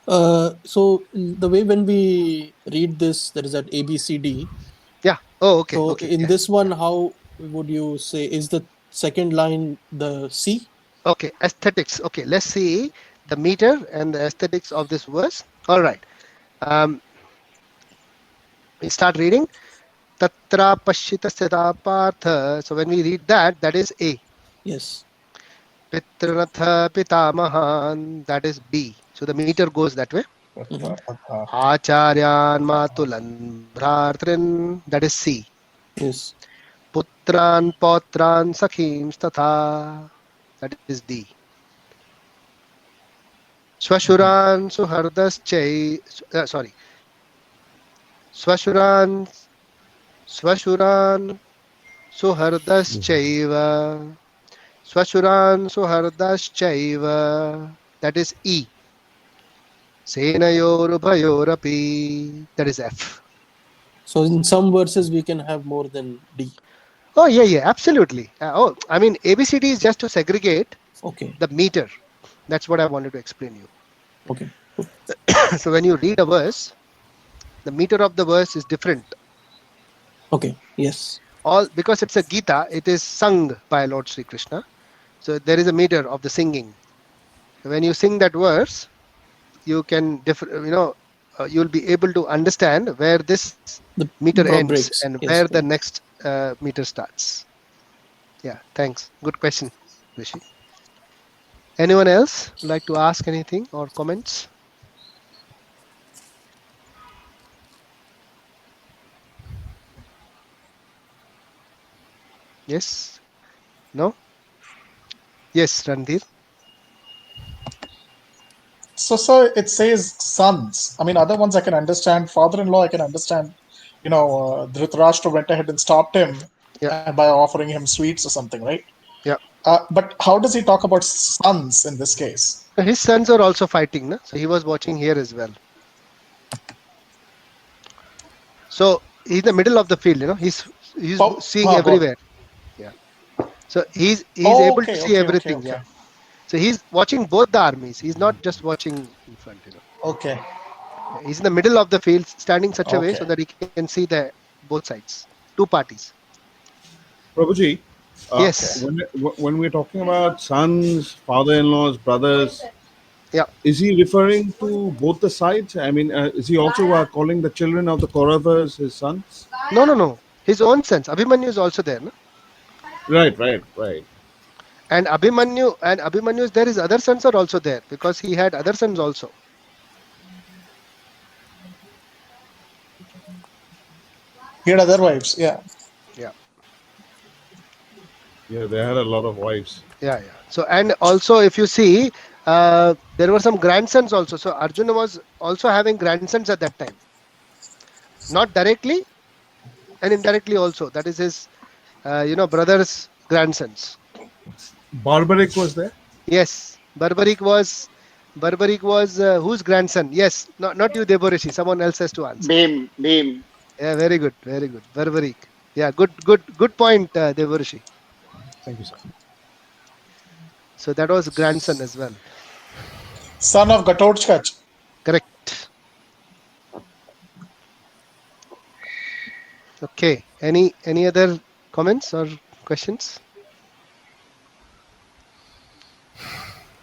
So the way when we read this, there is that A, B, C, D. Yeah. Oh, okay. So Okay. in Yeah. this one, how would you say is the second line the C? Okay. Aesthetics. Okay. Let's see the meter and the aesthetics of this verse. All right. We start reading. Tatra Pashitasya Partha. So when we read that, that is A. Yes. Pitranatha Pitamahan, that is B. So the meter goes that way. Acharyan Matulan Bhratrin, that is C. Yes. Putran Potran Sakhim Statha, that is D. Swashuran Suhardas Chay, Swashuran Suhardas Chaiva. Swashuran Suhardas Chaiva, that is E. Senayor Bhayorapi, that is F. So in some verses we can have more than D. Oh, yeah, absolutely. ABCD is just to segregate Okay. the meter. That's what I wanted to explain you. Okay. So when you read a verse, the meter of the verse is different. Okay. Yes. All because it's a Gita, it is sung by Lord Sri Krishna. So there is a meter of the singing. When you sing that verse, you can you'll be able to understand where this The meter ends breaks. and Yes, where the correct. next meter starts. Yeah, thanks. Good question, Rishi. Anyone else would like to ask anything or comments? Yes? No? Yes, Randhir. So, sir, it says sons. I mean, other ones I can understand. Father-in-law, I can understand. Dhritarashtra went ahead and stopped him by offering him sweets or something, right? Yeah. But how does he talk about sons in this case? His sons are also fighting, no? So he was watching here as well. So he's in the middle of the field, he's seeing everywhere. Yeah. So he's able to see everything. Okay. Yeah. So he's watching both the armies. He's not just watching in front, Okay. He's in the middle of the field, standing such a way so that he can see the both sides, two parties. Prabhuji, Yes. when we're talking about sons, father-in-laws, brothers, Yeah. is he referring to both the sides? I mean, is he also calling the children of the Kauravas his sons? No. His own sons. Abhimanyu is also there, no? Right. And Abhimanyu is there. His other sons are also there because he had other sons also. He had other wives. Yeah. Yeah, they had a lot of wives. Yeah. So, and also if you see, there were some grandsons also. So Arjuna was also having grandsons at that time. Not directly and indirectly also. That is his, brother's grandsons. Barbaric was there? Yes. Barbaric was whose grandson? Yes. Not you, Deborishi. Someone else has to answer. Bhim. Yeah, very good. Barbaric. Yeah, good point, Deborishi. Thank you, sir. So that was grandson as well. Son of Ghatotkach. Correct. Okay. Any other comments or questions?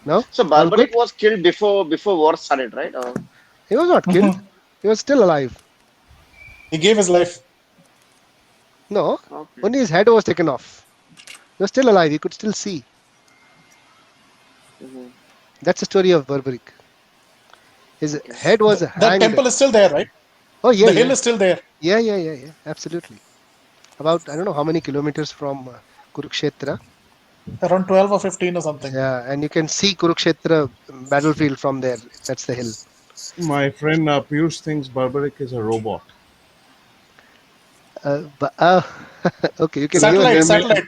No? So Barbaric was killed before war started, right? Or... He was not killed. He was still alive. He gave his life. No. Okay. Only his head was taken off. He was still alive. He could still see. That's the story of Barbaric. His head was hanged. The temple is still there, right? Oh, yeah. The hill is still there. Yeah. Absolutely. About, I don't know how many kilometers from Kurukshetra. Around 12 or 15 or something. Yeah, and you can see Kurukshetra battlefield from there. That's the hill. My friend Piyush thinks Barbaric is a robot. Okay, you can satellite.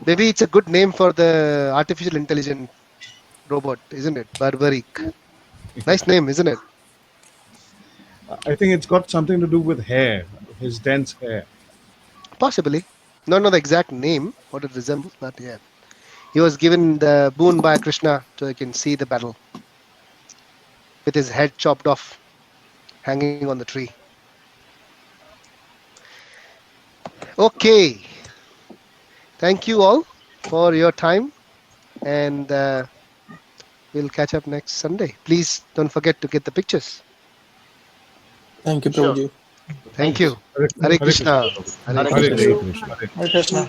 Maybe it's a good name for the artificial intelligent robot, isn't it? Barbaric. Nice name, isn't it? I think it's got something to do with hair, his dense hair. Possibly. Not know the exact name, what it resembles, but yeah. He was given the boon by Krishna so he can see the battle. With his head chopped off, hanging on the tree. Okay. Thank you all for your time, and we'll catch up next Sunday. Please don't forget to get the pictures. Thank you, Prabhuji. Thank you. Hare Krishna. Hare Krishna. Hare Krishna.